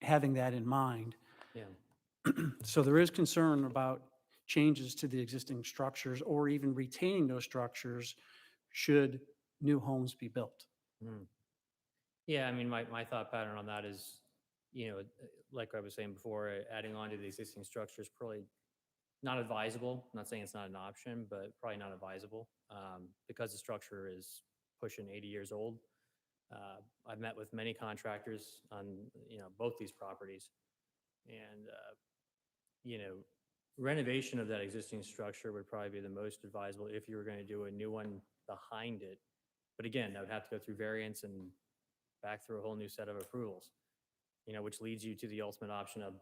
having that in mind. Yeah. So there is concern about changes to the existing structures or even retaining those structures should new homes be built. Yeah, I mean, my thought pattern on that is, like I was saying before, adding on to the existing structure is probably not advisable. I'm not saying it's not an option, but probably not advisable because the structure is pushing 80 years old. I've met with many contractors on, both these properties. And, renovation of that existing structure would probably be the most advisable if you were going to do a new one behind it. But again, that would have to go through variance and back through a whole new set of approvals, which leads you to the ultimate option of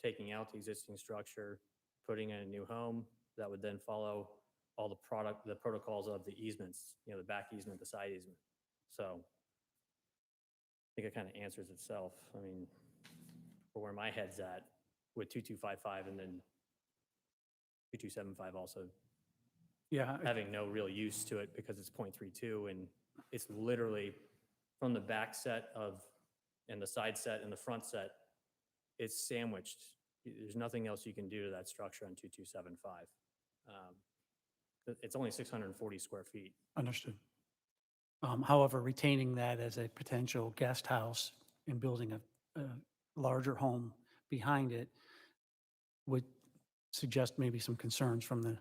taking out the existing structure, putting in a new home, that would then follow all the protocols of the easements, the back easement, the side easement. So I think it kind of answers itself. I mean, for where my head's at with 2255 and then 2275 also Yeah, having no real use to it because it's 0.32 and it's literally from the back set and the side set and the front set, it's sandwiched. There's nothing else you can do to that structure on 2275. It's only 640 square feet. understood. However, retaining that as a potential guest house and building a larger home behind it would suggest maybe some concerns from the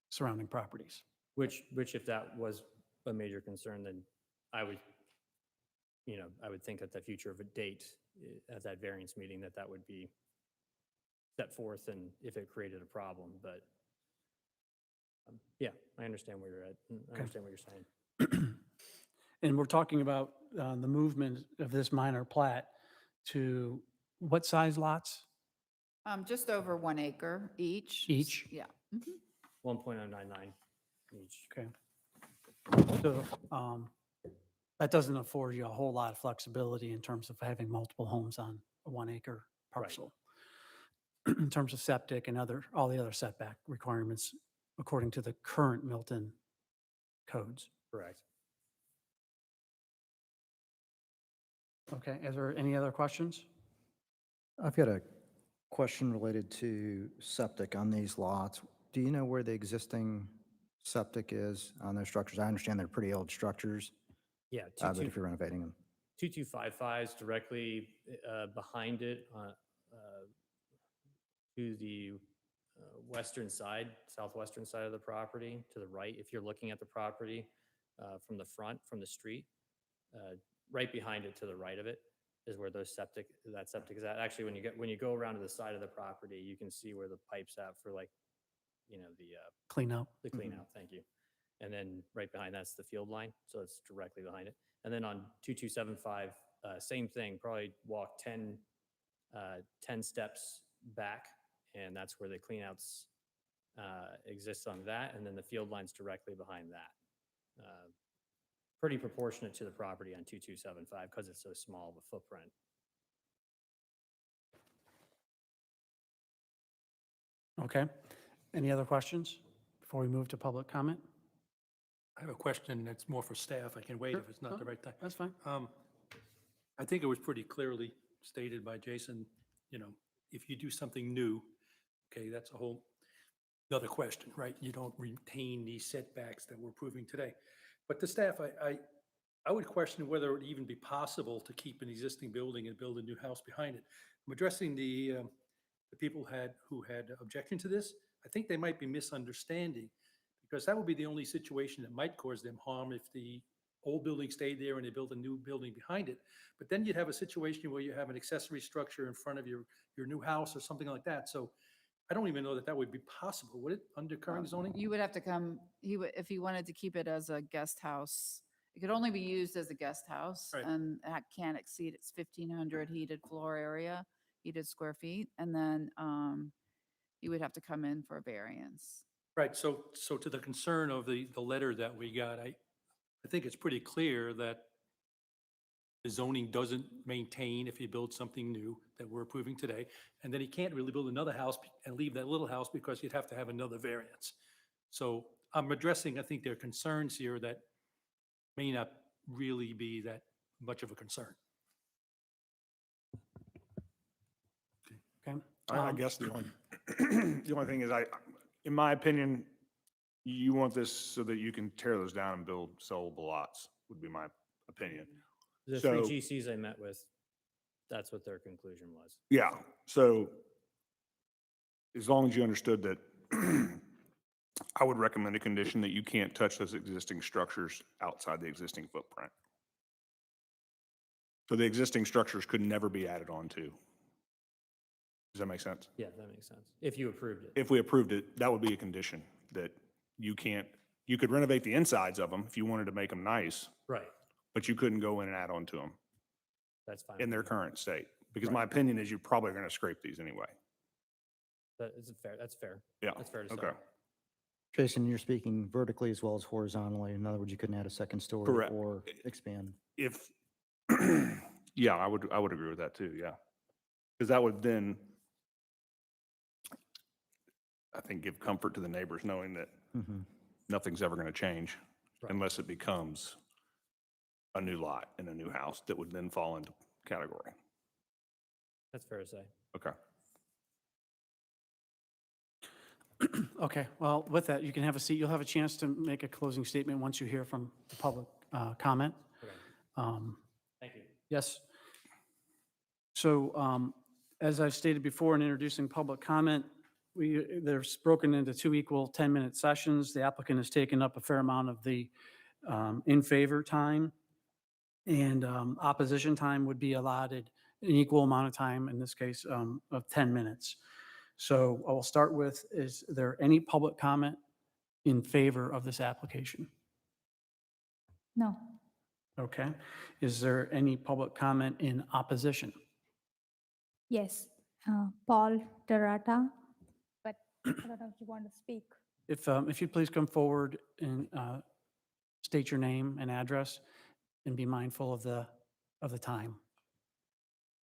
surrounding properties. Which if that was a major concern, then I would, I would think at the future of a date at that variance meeting that would be set forth and if it created a problem, but yeah, I understand where you're at. I understand what you're saying. And we're talking about the movement of this minor plat to what size lots? Just over 1 acre each. Each? Yeah. 1.099 each. Okay. So that doesn't afford you a whole lot of flexibility in terms of having multiple homes on a 1 acre parcel. In terms of septic and all the other setback requirements according to the current Milton codes. Correct. Okay, is there any other questions? I've got a question related to septic on these lots. Do you know where the existing septic is on those structures? I understand they're pretty old structures, Yeah, but if you're renovating them. 2255 is directly behind it to the western side, southwestern side of the property, to the right. If you're looking at the property from the front, from the street, right behind it to the right of it is where that septic is at. Actually, when you go around to the side of the property, you can see where the pipe's at for Clean up? the clean out. Thank you. And then right behind that's the field line, so it's directly behind it. And then on 2275, same thing, probably walk 10 steps back, and that's where the cleanouts exist on that, and then the field line's directly behind that. Pretty proportionate to the property on 2275 because it's so small of a footprint. Okay. Any other questions before we move to public comment? I have a question that's more for staff. I can wait Sure. if it's not the right time. That's fine. I think it was pretty clearly stated by Jason, if you do something new, okay, that's a whole another question, right? You don't retain these setbacks that we're proving today. But the staff, I would question whether it would even be possible to keep an existing building and build a new house behind it. I'm addressing the people who had objection to this. I think they might be misunderstanding because that would be the only situation that might cause them harm if the old building stayed there and they built a new building behind it. But then you'd have a situation where you have an accessory structure in front of your new house or something like that. So I don't even know that would be possible, would it, under current zoning? You would have to come, if he wanted to keep it as a guest house, it could only be used as a guest house. Right. And that can't exceed its 1,500 heated floor area, heated square feet. And then you would have to come in for a variance. Right, so to the concern of the letter that we got, I think it's pretty clear that the zoning doesn't maintain if you build something new that we're approving today, and then he can't really build another house and leave that little house because you'd have to have another variance. So I'm addressing, I think, their concerns here that may not really be that much of a concern. Okay. I guess the only thing is in my opinion, you want this so that you can tear those down and build sellable lots, would be my opinion. The So- three GCs I met with, that's what their conclusion was. Yeah, so as long as you understood that, I would recommend a condition that you can't touch those existing structures outside the existing footprint. So the existing structures could never be added on to. Does that make sense? Yeah, that makes sense. If you approved it. If we approved it, that would be a condition that you could renovate the insides of them if you wanted to make them nice, Right, but you couldn't go in and add on to them that's fine. in with their me. current state. Because my opinion is you're probably going to scrape these anyway. That's fair. Yeah, That's fair to say. okay. Jason, you're speaking vertically as well as horizontally. In other words, you couldn't add a second story Correct. or expand. If, yeah, I would agree with that too, yeah. Because that would then, I think, give comfort to the neighbors knowing that Mhm. nothing's ever going to change Right. unless it becomes a new lot in a new house that would then fall into category. That's fair to say. Okay. Okay, well, with that, you can have a seat. You'll have a chance to make a closing statement once you hear from the public comment. Okay. Um, Thank you. Yes. So as I've stated before in introducing public comment, they're broken into 2 equal 10-minute sessions. The applicant has taken up a fair amount of the in favor time, and opposition time would be allotted an equal amount of time, in this case of 10 minutes. So I will start with, is there any public comment in favor of this application? No. Okay. Is there any public comment in opposition? Yes. Paul Terata, but I don't know if you want to speak. If you'd please come forward and state your name and address and be mindful of the time.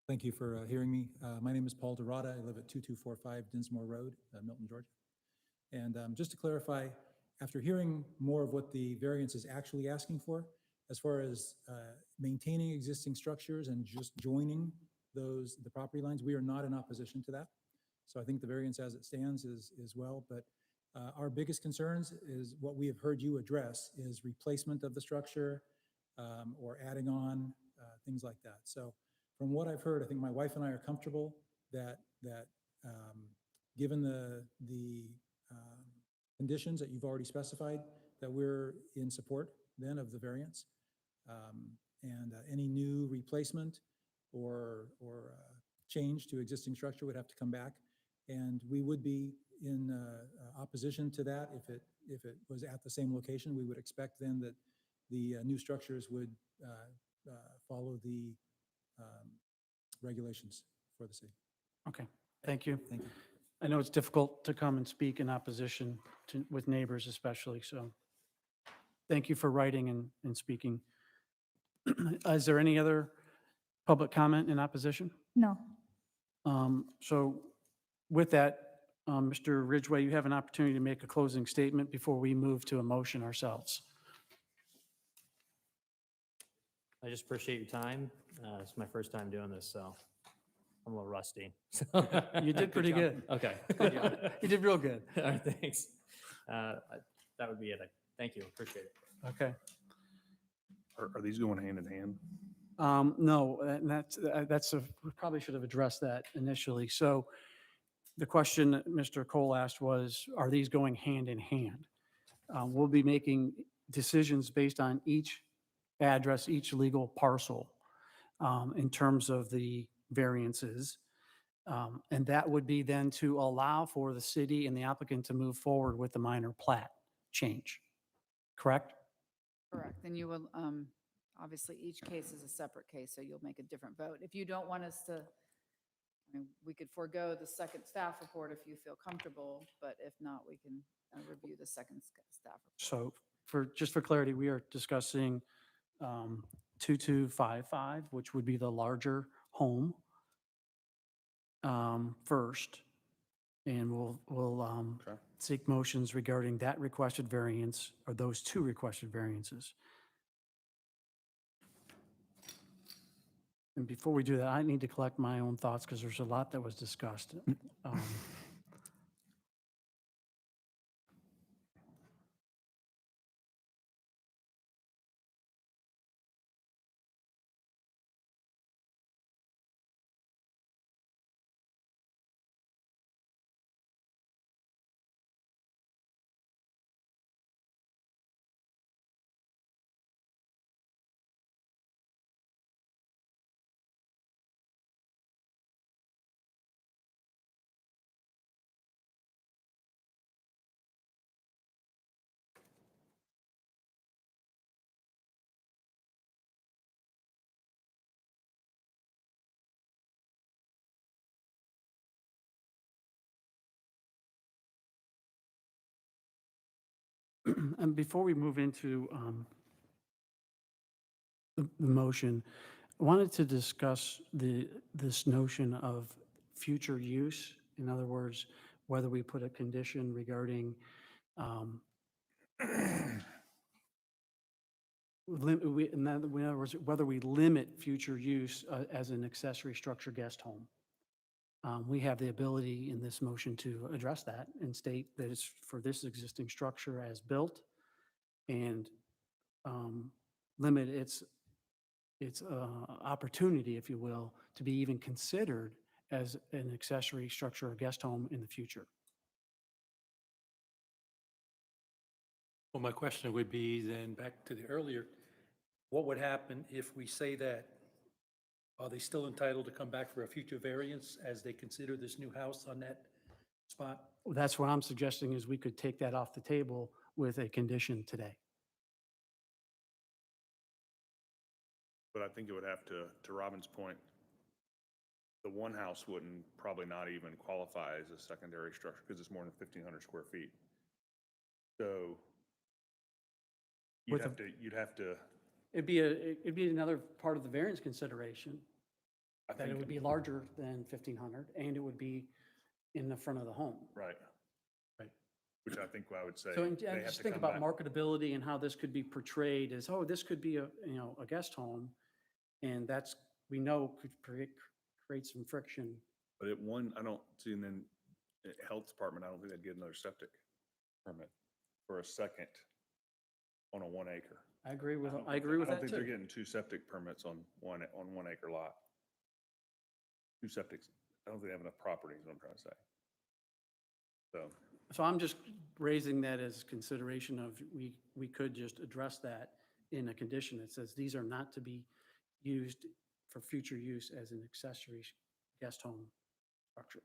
Thank you for hearing me. My name is Paul Dorada. I live at 2245 Dinsmore Road, Milton, Georgia. And just to clarify, after hearing more of what the variance is actually asking for, as far as maintaining existing structures and just joining the property lines, we are not in opposition to that. So I think the variance as it stands is well, but our biggest concerns is what we have heard you address is replacement of the structure or adding on things like that. So from what I've heard, I think my wife and I are comfortable that given the conditions that you've already specified, that we're in support then of the variance. And any new replacement or change to existing structure would have to come back. And we would be in opposition to that if it was at the same location. We would expect then that the new structures would follow the regulations for the city. Okay, thank you. Thank you. I know it's difficult to come and speak in opposition with neighbors especially, so thank you for writing and speaking. Is there any other public comment in opposition? No. So with that, Mr. Ridgway, you have an opportunity to make a closing statement before we move to a motion ourselves. I just appreciate your time. It's my first time doing this, so I'm a little rusty. You did pretty good. Okay. You did real good. All right, thanks. That would be it. Thank you. Appreciate it. Okay. Are these going hand in hand? No, and we probably should have addressed that initially. So the question that Mr. Cole asked was, are these going hand in hand? We'll be making decisions based on each address, each legal parcel in terms of the variances. And that would be then to allow for the city and the applicant to move forward with the minor plat change, correct? Correct. And you will, obviously, each case is a separate case, so you'll make a different vote. If you don't want us to, I mean, we could forego the second staff report if you feel comfortable, but if not, we can review the second staff report. So just for clarity, we are discussing 2255, which would be the larger home first. And we'll Okay. seek motions regarding that requested variance or those two requested variances. And before we do that, I need to collect my own thoughts because there's a lot that was discussed. And before we move into the motion, I wanted to discuss this notion of future use. In other words, whether we put a condition regarding um, in other words, whether we limit future use as an accessory structure guest home. We have the ability in this motion to address that and state that it's for this existing structure as built and limit its opportunity, if you will, to be even considered as an accessory structure or guest home in the future. Well, my question would be then back to the earlier, what would happen if we say that? Are they still entitled to come back for a future variance as they consider this new house on that spot? That's what I'm suggesting is we could take that off the table with a condition today. But I think it would have to Robin's point, the one house wouldn't probably not even qualify as a secondary structure because it's more than 1,500 square feet. So With you'd have to, It'd be another part of the variance consideration, I that it would think, be larger than 1,500 and it would be in the front of the home. right. Right. Which I think I would say. So they have just to think come about back. marketability and how this could be portrayed as, oh, this could be a guest home. And that's, we know could create some friction. But at one, I don't see, and then health department, I don't think they'd get another septic permit for a second on a 1 acre. I agree with, don't I think- agree with I don't that think they're too. getting 2 septic permits on 1 acre lot. 2 septics, I don't think they have enough property, is what I'm trying to say. So, So I'm just raising that as consideration of, we could just address that in a condition that says these are not to be used for future use as an accessory guest home structure.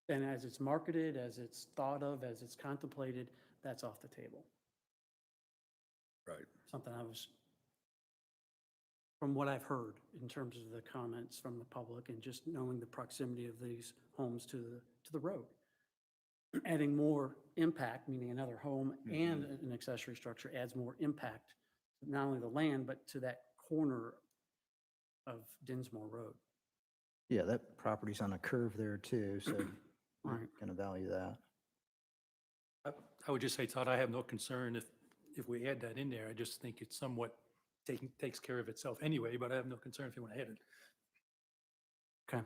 And as it's marketed, as it's thought of, as it's contemplated, that's off the table. right. Something I was, from what I've heard in terms of the comments from the public and just knowing the proximity of these homes to the road. Adding more impact, meaning another home and an accessory structure adds more impact, not only the land, but to that corner of Dinsmore Road. Yeah, that property's on a curve there too, so Right. we're going to value that. I would just say, Todd, I have no concern if we add that in there. I just think it's somewhat takes care of itself anyway, but I have no concern if you want to add it. Okay.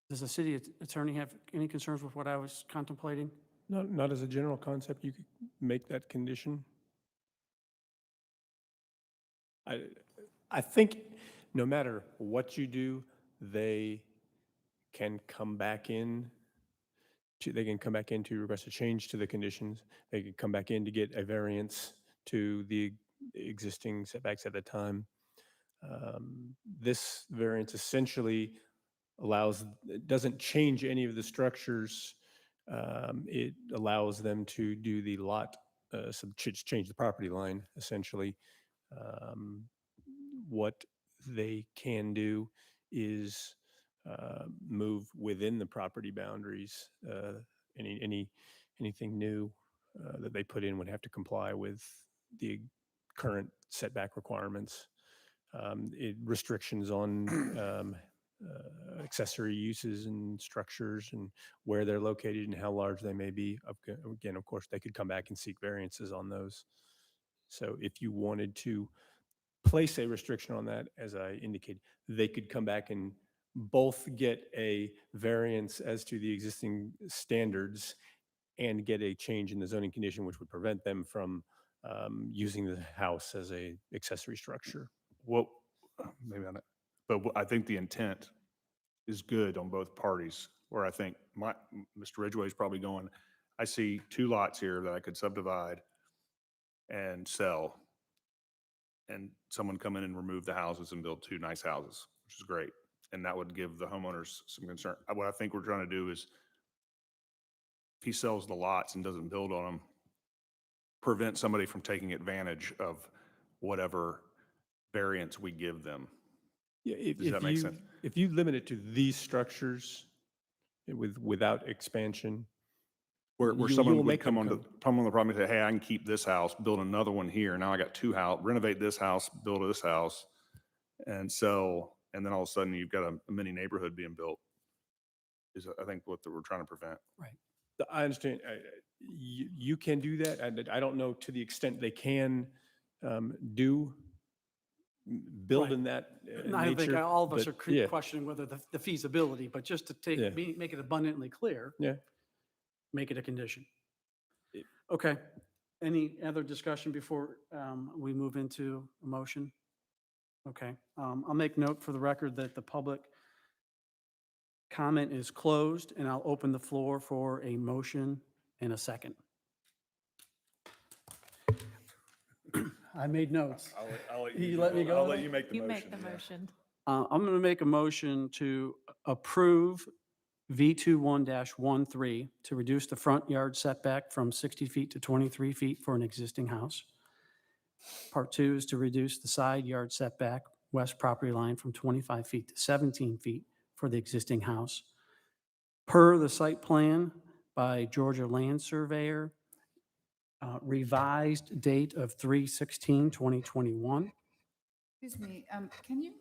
Does the city attorney have any concerns with what I was contemplating? Not as a general concept, you could make that condition. I think no matter what you do, they can come back in. They can come back in to request a change to the conditions. They can come back in to get a variance to the existing setbacks at the time. This variance essentially it doesn't change any of the structures. It allows them to do the lot, so change the property line, essentially. What they can do is move within the property boundaries. Anything new that they put in would have to comply with the current setback requirements. Restrictions on accessory uses and structures and where they're located and how large they may be. Again, of course, they could come back and seek variances on those. So if you wanted to place a restriction on that, as I indicated, they could come back and both get a variance as to the existing standards and get a change in the zoning condition, which would prevent them from using the house as a accessory structure. Well, maybe not, but I think the intent is good on both parties, where I think Mr. Ridgway's probably going, I see 2 lots here that I could subdivide and sell, and someone come in and remove the houses and build 2 nice houses, which is great. And that would give the homeowners some concern. What I think we're trying to do is, if he sells the lots and doesn't build on them, prevent somebody from taking advantage of whatever variance we give them. Yeah, Does that make sense? If you limit it to these structures, without expansion. Where You someone will would make them come on the property and say, hey, I can keep this house, build another one here. Now I got two house, renovate this house, build this house and sell. And then all of a sudden you've got a mini neighborhood being built is I think what we're trying to prevent. I understand. You can do that. I don't know to the extent they can build Right. in that And I don't think nature. all of us but are yeah, questioning whether the feasibility, but just to Yeah. make it abundantly clear, Yeah. make it a condition. It- Okay. Any other discussion before we move into a motion? Okay. I'll make note for the record that the public comment is closed, and I'll open the floor for a motion in a second. I made notes. You let me go I'll with let it? you make the You motion. make the yeah. motion. I'm going to make a motion to approve V21-13 to reduce the front yard setback from 60 feet to 23 feet for an existing house. Part 2 is to reduce the side yard setback west property line from 25 feet to 17 feet for the existing house. Per the site plan by Georgia Land Surveyor, revised date of 3/16/2021. Excuse me, can you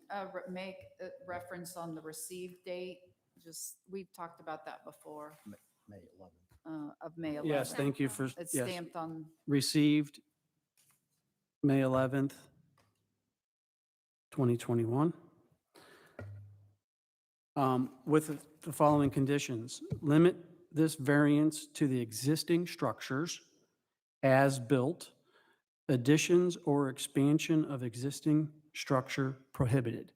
make a reference on the received date? Just, we've talked about that before, May 11th. of May 11th. Yes, thank you for, It's yes. stamped on, Received May 11th, 2021. With the following conditions: limit this variance to the existing structures as built, additions or expansion of existing structure prohibited.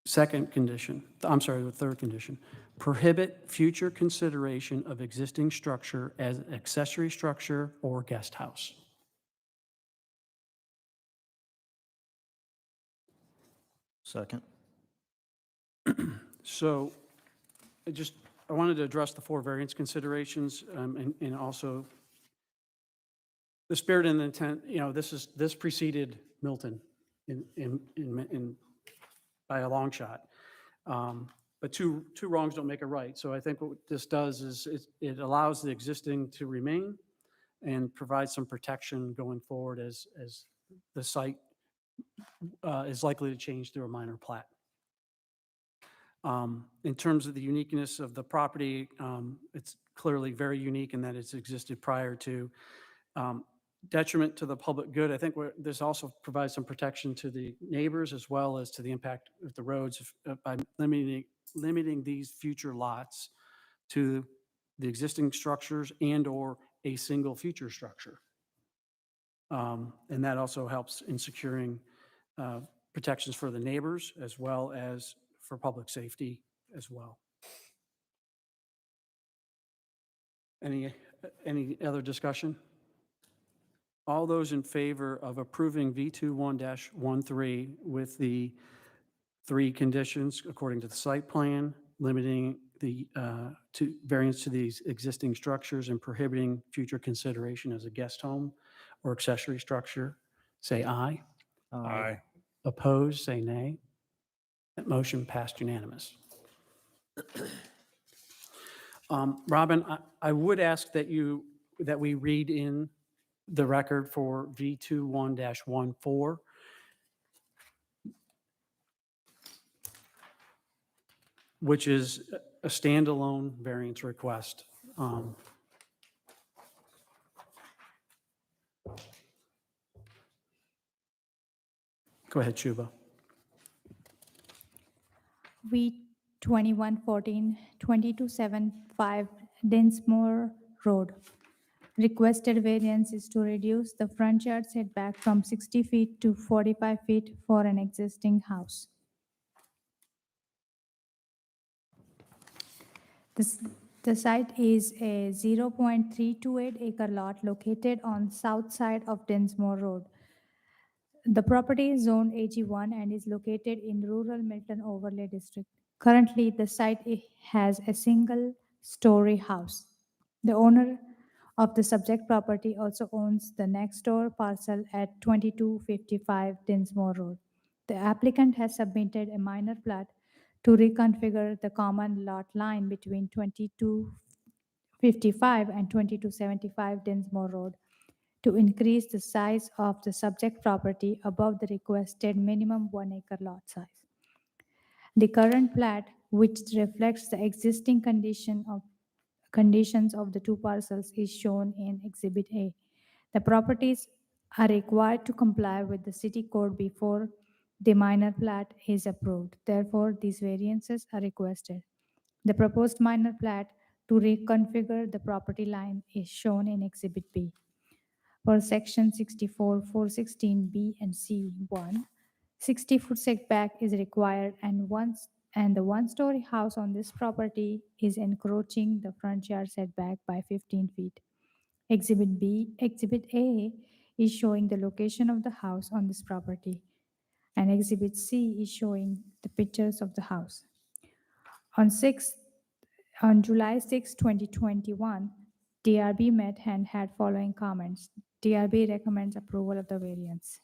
Second condition, I'm sorry, the third condition, prohibit future consideration of existing structure as accessory structure or guest house. Second. So I wanted to address the four variance considerations and also the spirit and intent, this preceded Milton by a long shot. But two wrongs don't make a right. So I think what this does is it allows the existing to remain and provide some protection going forward as the site is likely to change through a minor plat. In terms of the uniqueness of the property, it's clearly very unique in that it's existed prior to. Detriment to the public good, I think this also provides some protection to the neighbors as well as to the impact of the roads by limiting these future lots to the existing structures and/or a single future structure. And that also helps in securing protections for the neighbors as well as for public safety as well. Any other discussion? All those in favor of approving V21-13 with the three conditions according to the site plan, limiting the variance to these existing structures and prohibiting future consideration as a guest home or accessory structure, say aye. Aye. Opposed, say nay. That motion passed unanimous. Robin, I would ask that we read in the record for V21-14. Which is a standalone variance request. Go ahead, Chuba. V 2114 2275 Dinsmore Road. Requested variance is to reduce the front yard setback from 60 feet to 45 feet for an existing house. The site is a 0.328 acre lot located on south side of Dinsmore Road. The property is zoned AG1 and is located in rural Milton Overlay District. Currently, the site has a single-story house. The owner of the subject property also owns the next door parcel at 2255 Dinsmore Road. The applicant has submitted a minor plat to reconfigure the common lot line between 2255 and 2275 Dinsmore Road to increase the size of the subject property above the requested minimum 1-acre lot size. The current plat, which reflects the existing conditions of the two parcels, is shown in Exhibit A. The properties are required to comply with the city code before the minor plat is approved. Therefore, these variances are requested. The proposed minor plat to reconfigure the property line is shown in Exhibit B. For Section 64, 416B and C1, 60-foot setback is required, and the one-story house on this property is encroaching the front yard setback by 15 feet. Exhibit A is showing the location of the house on this property, and Exhibit C is showing the pictures of the house. On July 6, 2021, DRB met and had following comments. DRB recommends approval of the variance.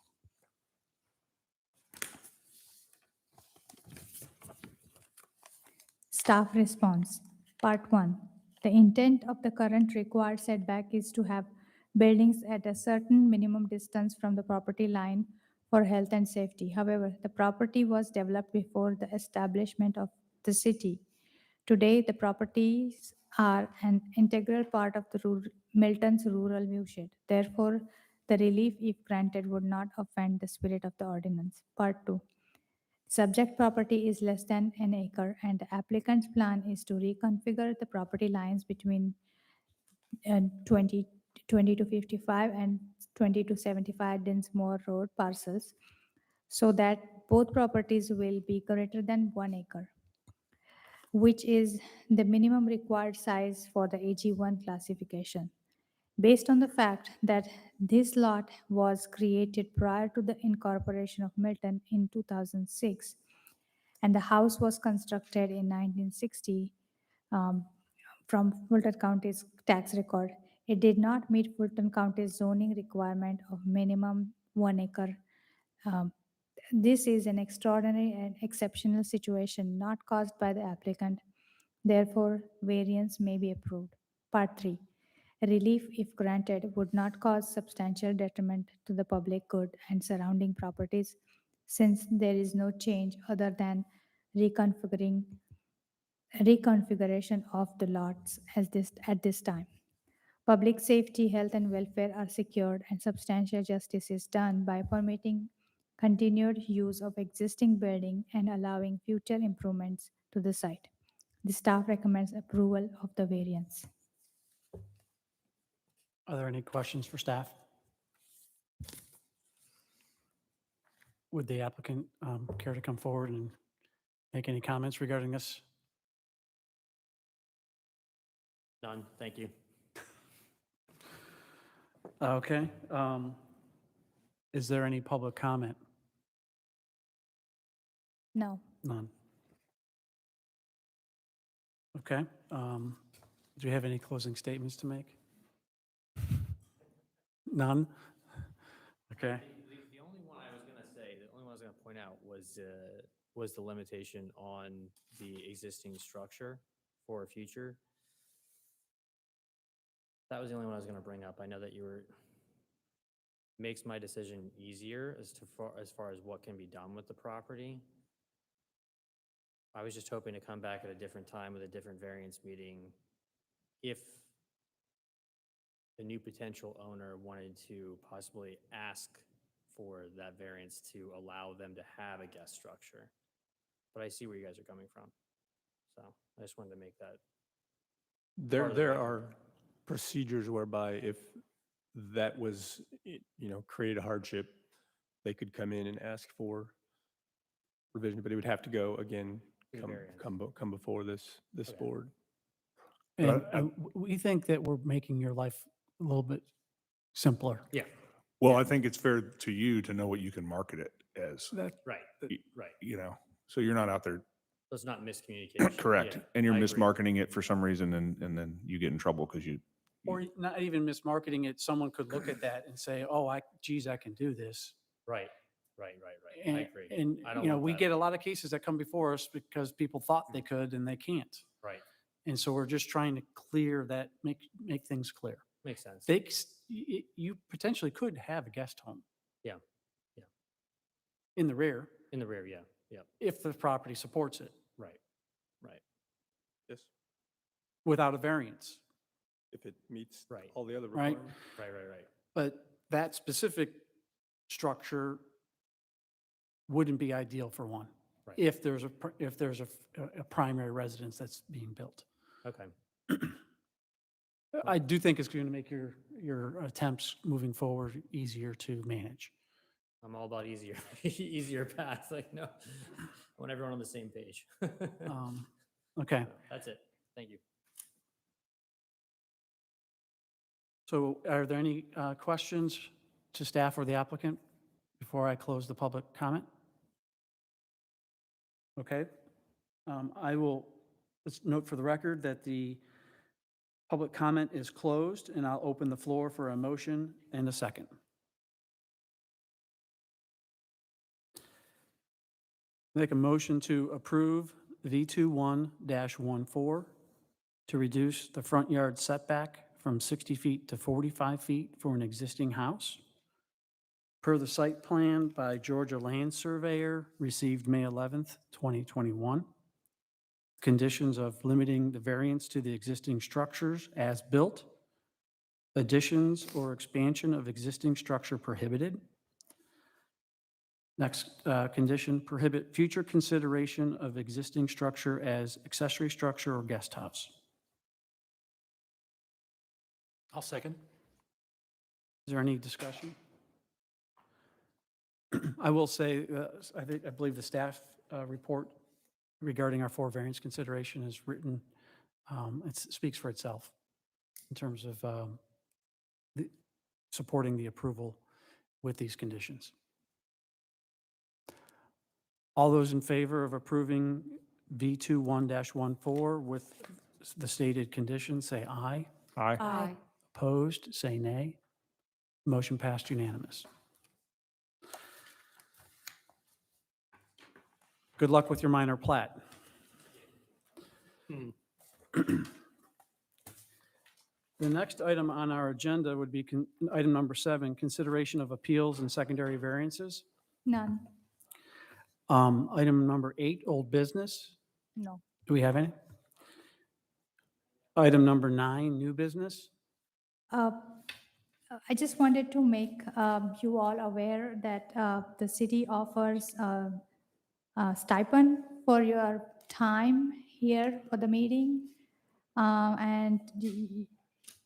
Staff response. Part 1. The intent of the current required setback is to have buildings at a certain minimum distance from the property line for health and safety. However, the property was developed before the establishment of the city. Today, the properties are an integral part of the Milton's rural viewshed. Therefore, the relief, if granted, would not offend the spirit of the ordinance. Part 2. Subject property is less than an acre, and the applicant's plan is to reconfigure the property lines between 20 to 55 and 20 to 75 Dinsmore Road parcels so that both properties will be greater than 1 acre, which is the minimum required size for the AG1 classification. Based on the fact that this lot was created prior to the incorporation of Milton in 2006, and the house was constructed in 1960 from Fulton County's tax record, it did not meet Fulton County's zoning requirement of minimum 1 acre. This is an extraordinary and exceptional situation not caused by the applicant. Therefore, variance may be approved. Part 3. Relief, if granted, would not cause substantial detriment to the public good and surrounding properties, since there is no change other than reconfiguration of the lots at this time. Public safety, health, and welfare are secured, and substantial justice is done by permitting continued use of existing building and allowing future improvements to the site. The staff recommends approval of the variance. Are there any questions for staff? Would the applicant care to come forward and make any comments regarding this? None, thank you. Okay. Is there any public comment? No. None. Okay. Do you have any closing statements to make? None? Okay. The only one I was going to say, the only one I was going to point out was the limitation on the existing structure for future. That was the only one I was going to bring up. I know that makes my decision easier as far as what can be done with the property. I was just hoping to come back at a different time with a different variance meeting if the new potential owner wanted to possibly ask for that variance to allow them to have a guest structure. But I see where you guys are coming from. So I just wanted to make that. part of the There record. are procedures whereby if that was, created a hardship, they could come in and ask for revision, but it would have to go again, Variance. come before this Okay. board. And we think that we're making your life a little bit simpler. Yeah, Well, I think it's fair to you to know what you can market it as, right, y- right. so you're not out there, So it's not miscommunication. correct, Yeah, and you're I agree. mismarketing it for some reason, and then you get in trouble because you. Or not even mismarketing it, someone could look at that and say, oh, geez, I can do this. Right. Right, right, right. I And, agree. and, I don't you know, want we that. get a lot of cases that come before us because people thought they could and they can't. Right. And so we're just trying to clear that, make things clear. Makes sense. You potentially could have a guest home Yeah. Yeah. in the rear In the rear. Yeah. Yeah. if the property supports it Right. Right. Yes, without a variance. if it meets Right. all the other Right. requirements. Right. Right. Right. But that specific structure wouldn't be ideal for one. Right. If there's a primary residence that's being built. Okay. I do think it's going to make your attempts moving forward easier to manage. I'm all about easier, easier paths. Like, no, I want everyone on the same page. Okay, That's it. Thank you. so are there any questions to staff or the applicant before I close the public comment? Okay. I will, let's note for the record that the public comment is closed, and I'll open the floor for a motion and a second. Make a motion to approve V21-14 to reduce the front yard setback from 60 feet to 45 feet for an existing house. Per the site plan by Georgia Land Surveyor, received May 11th, 2021. Conditions of limiting the variance to the existing structures as built. Additions or expansion of existing structure prohibited. Next condition, prohibit future consideration of existing structure as accessory structure or guest house. I'll second. Is there any discussion? I will say, I believe the staff report regarding our 4 variance consideration is written, it speaks for itself in terms of supporting the approval with these conditions. All those in favor of approving V21-14 with the stated conditions, say aye. Aye. Aye. Opposed, say nay. Motion passed unanimous. Good luck with your minor plat. The next item on our agenda would be item number 7, consideration of appeals and secondary variances. None, Item number 8, old business. no. Do we have any? Item number 9, new business. I just wanted to make you all aware that the city offers a stipend for your time here for the meeting. And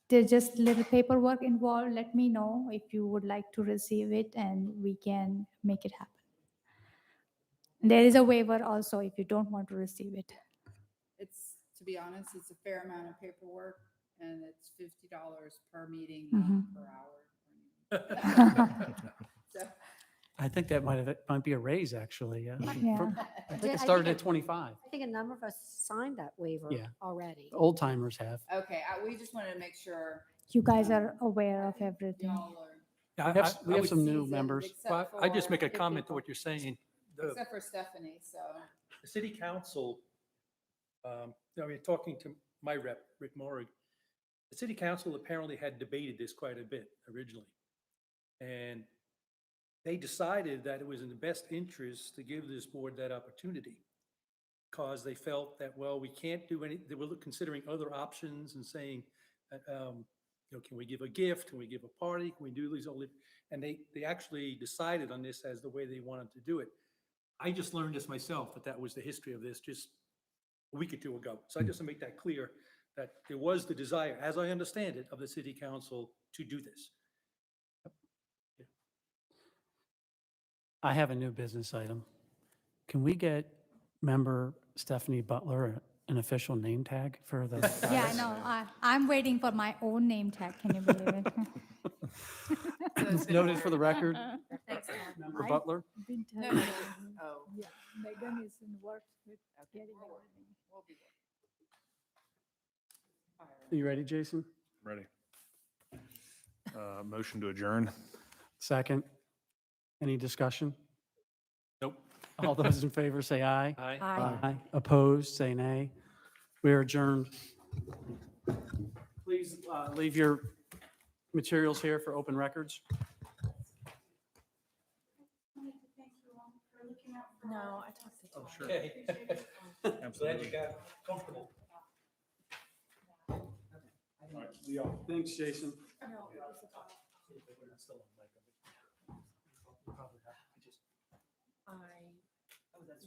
there's just little paperwork involved. Let me know if you would like to receive it and we can make it happen. There is a waiver also if you don't want to receive it. It's, to be honest, it's a fair amount of paperwork, and it's $50 per meeting, Mhm. not per hour. So, I think that might be a raise, actually. Yeah. Yeah. I think it started at 25. I think a number of us signed that waiver Yeah. already. Old timers have. okay, we just wanted to make sure. You guys are aware of everything. Y'all are. Yeah, We have would- some new seasoned, members. except well, I just make a for- comment to what you're saying. The Except for Stephanie, so. the city council, I mean, talking to my rep, Rick Morrig, the city council apparently had debated this quite a bit originally. And they decided that it was in the best interest to give this board that opportunity because they felt that, well, we can't do any, they were considering other options and saying, can we give a gift? Can we give a party? Can we do these? And they actually decided on this as the way they wanted to do it. I just learned this myself, that was the history of this just a week or 2 ago. So I just want to make that clear, that there was the desire, as I understand it, of the city council to do this. I have a new business item. Can we get member Stephanie Butler an official name tag for the? Yeah, I know. I'm waiting for my own name tag. Can you believe it? It's noted for the record, Thanks, Mark. member Butler. No, oh, Yeah, Megan is in work with getting everything. we'll be there. Are you ready, Jason? Ready. Motion to adjourn. Second. Any discussion? All those in favor say aye. Aye. Aye. Opposed, say nay. We are adjourned. Please leave your materials here for open records. No, I talked to Tom. Okay. I'm glad you got comfortable. Thanks, Jason. I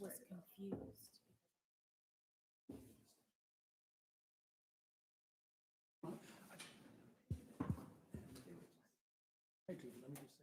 was confused. Hey, dude, let me just say.